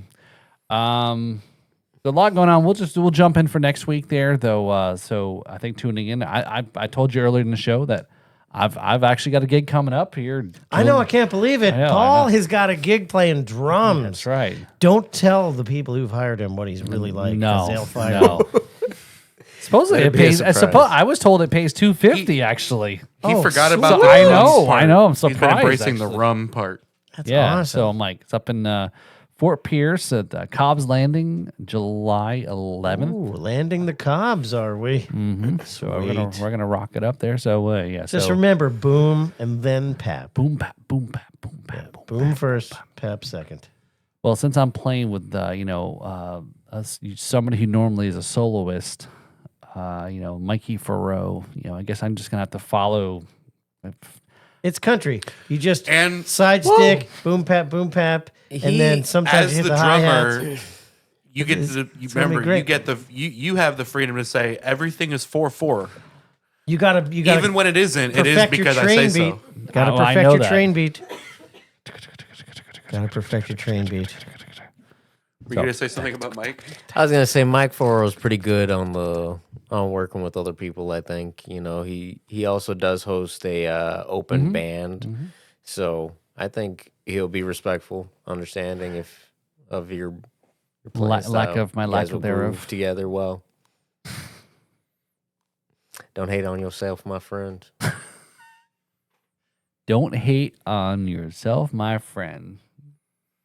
a lot going on. We'll jump in for next week there, though. So I think tuning in. I told you earlier in the show that I've actually got a gig coming up here. I know, I can't believe it. I know, I Paul know. has got a gig playing drums. That's right. Don't tell the people who've hired him what he's really like. 'cause No, they'll fire him. no. Supposedly it That'd be a pays. surprise. I was told it pays $250 actually. He Oh, forgot sweet. about So the I rum know, part. I know, I'm He's been surprised, embracing the actually. rum part. That's Yeah. awesome. So I'm like, it's up in Fort Pierce at Cobb's Landing, July 11th. Ooh, landing the Cobbs, are we? Mm-hmm. So Sweet. we're gonna rock it up there. So yeah. Just so remember, boom and then pap. boom pap, boom pap, boom pap, boom. Boom first, pap second. Well, since I'm playing with somebody who normally is a soloist, Mikey Farrow, I guess I'm just gonna have to follow. It's country. You just And side stick, boom pap, and then sometimes as you the hit the hi-hats. drummer, you get to It's gonna be remember great. you get you have the freedom to say everything is 4/4. You gotta Even when it isn't, it is perfect your because I train say so. beat. Gotta Oh, I perfect know your that. train beat. Gotta perfect your train beat. Were you gonna say something about Mike? I was gonna say Mike Forrell's pretty good on working with other people. I think he also does host a open band, so I think he'll be respectful, understanding of your playing Lack style. of my You lack guys will of thereof. groove together well. Don't hate on yourself, my friend. Don't hate on yourself, my friend.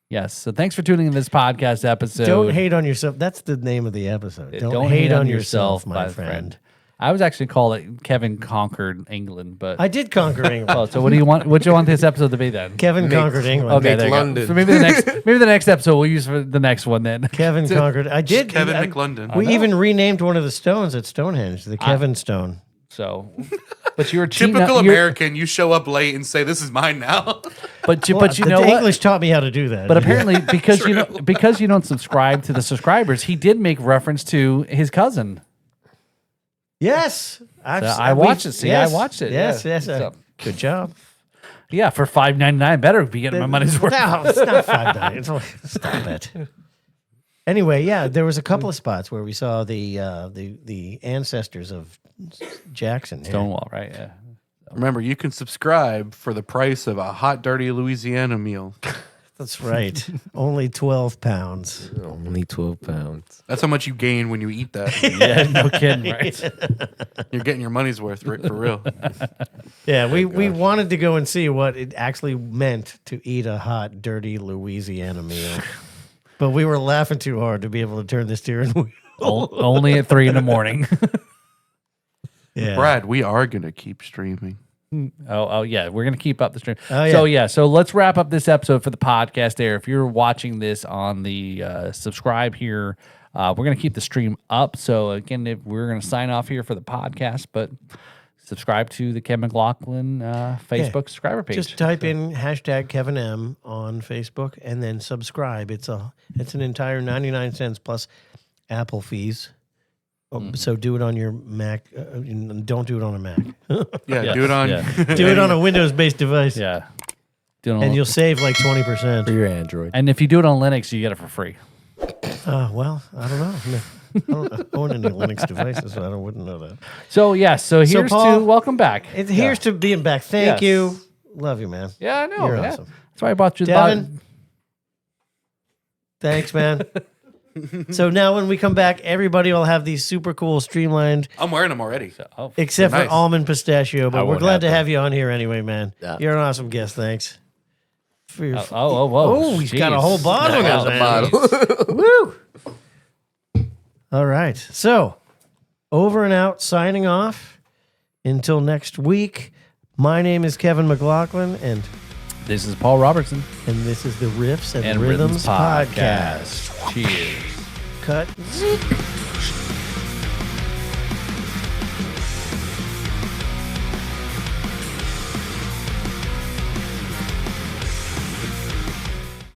Yes. So thanks for tuning in to this podcast episode. Don't hate on yourself. That's the name of the episode. Don't hate on yourself, my friend. I was actually called it Kevin Conquered England, but I did conquer England. oh, so what do you want? What do you want this episode to be then? Kevin conquered England. Okay, Make there you go. London. So maybe the next episode we'll use for the next one then. Kevin conquered. I did. Kevin I- McLondon. We even renamed one of the stones at Stonehenge, the Kevin Stone. So, but you were cheating Typical out- you're- American, you show up late and say, "This is mine now." But you Well, know the what? English taught me how to do that. But apparently, because you don't subscribe to the subscribers, he did make reference to his cousin. yes, I watched it. See, I watched it. Yes, Yeah. yes. So- Good job. Yeah, for $5.99, better be getting my money's worth. No, it's not $5. It's only- Stop it. Anyway, yeah, there was a couple of spots where we saw the ancestors of Jackson. here. Stonewall, right? Yeah. Remember, you can subscribe for the price of a hot, dirty Louisiana meal. That's right. Only 12 pounds. Only 12 pounds. That's how much you gain when you eat that. Yeah, no kidding, right? You're getting your money's worth, Rick, for real. Yeah, we wanted to go and see what it actually meant to eat a hot, dirty Louisiana meal. But we were laughing too hard to be able to turn the steering wheel. Only at 3 a.m. Yeah. Brad, we are going to keep streaming. Oh, yeah. We're going to keep up the stream. Oh, yeah. So, yeah. So, let's wrap up this episode for the podcast there. If you're watching this on the subscribe here, we're going to keep the stream up. So, again, we're going to sign off here for the podcast, but subscribe to the Kevin McLaughlin Facebook subscriber page. Just type in hashtag Kevin M on Facebook and then subscribe. It's an entire 99 cents plus Apple fees. So do it on your Mac. Don't do it on a Mac. Yeah, Yes, do it on. yeah. Do it on a Windows-based device. Yeah. Doing And a- you'll save like 20%. For your Android. and if you do it on Linux, you get it for free. Well, I don't know. I don't own any Linux devices, so I wouldn't know that. So, yeah. So, here's Paul, to welcome back. Here's to being back. Thank Yes. you. Love you, man. Yeah, I know. You're yeah. awesome. That's why I bought you the Devin. Thanks, man. So now when we come back, everybody will have these super cool streamlined, I'm wearing them already. Oh, except Nice. for almond pistachio. I But we're won't glad have to them. have you on here anyway, man. Yeah. You're an awesome guest. Thanks. For your whoa. he's got a Jeez. whole bottle in his hand. Woo! All right. So, over and out, signing off. Until next week, my name is Kevin McLaughlin, and This is Paul Robertson this is the Riffs and, and Rhythms, podcast. Cheers. Cut.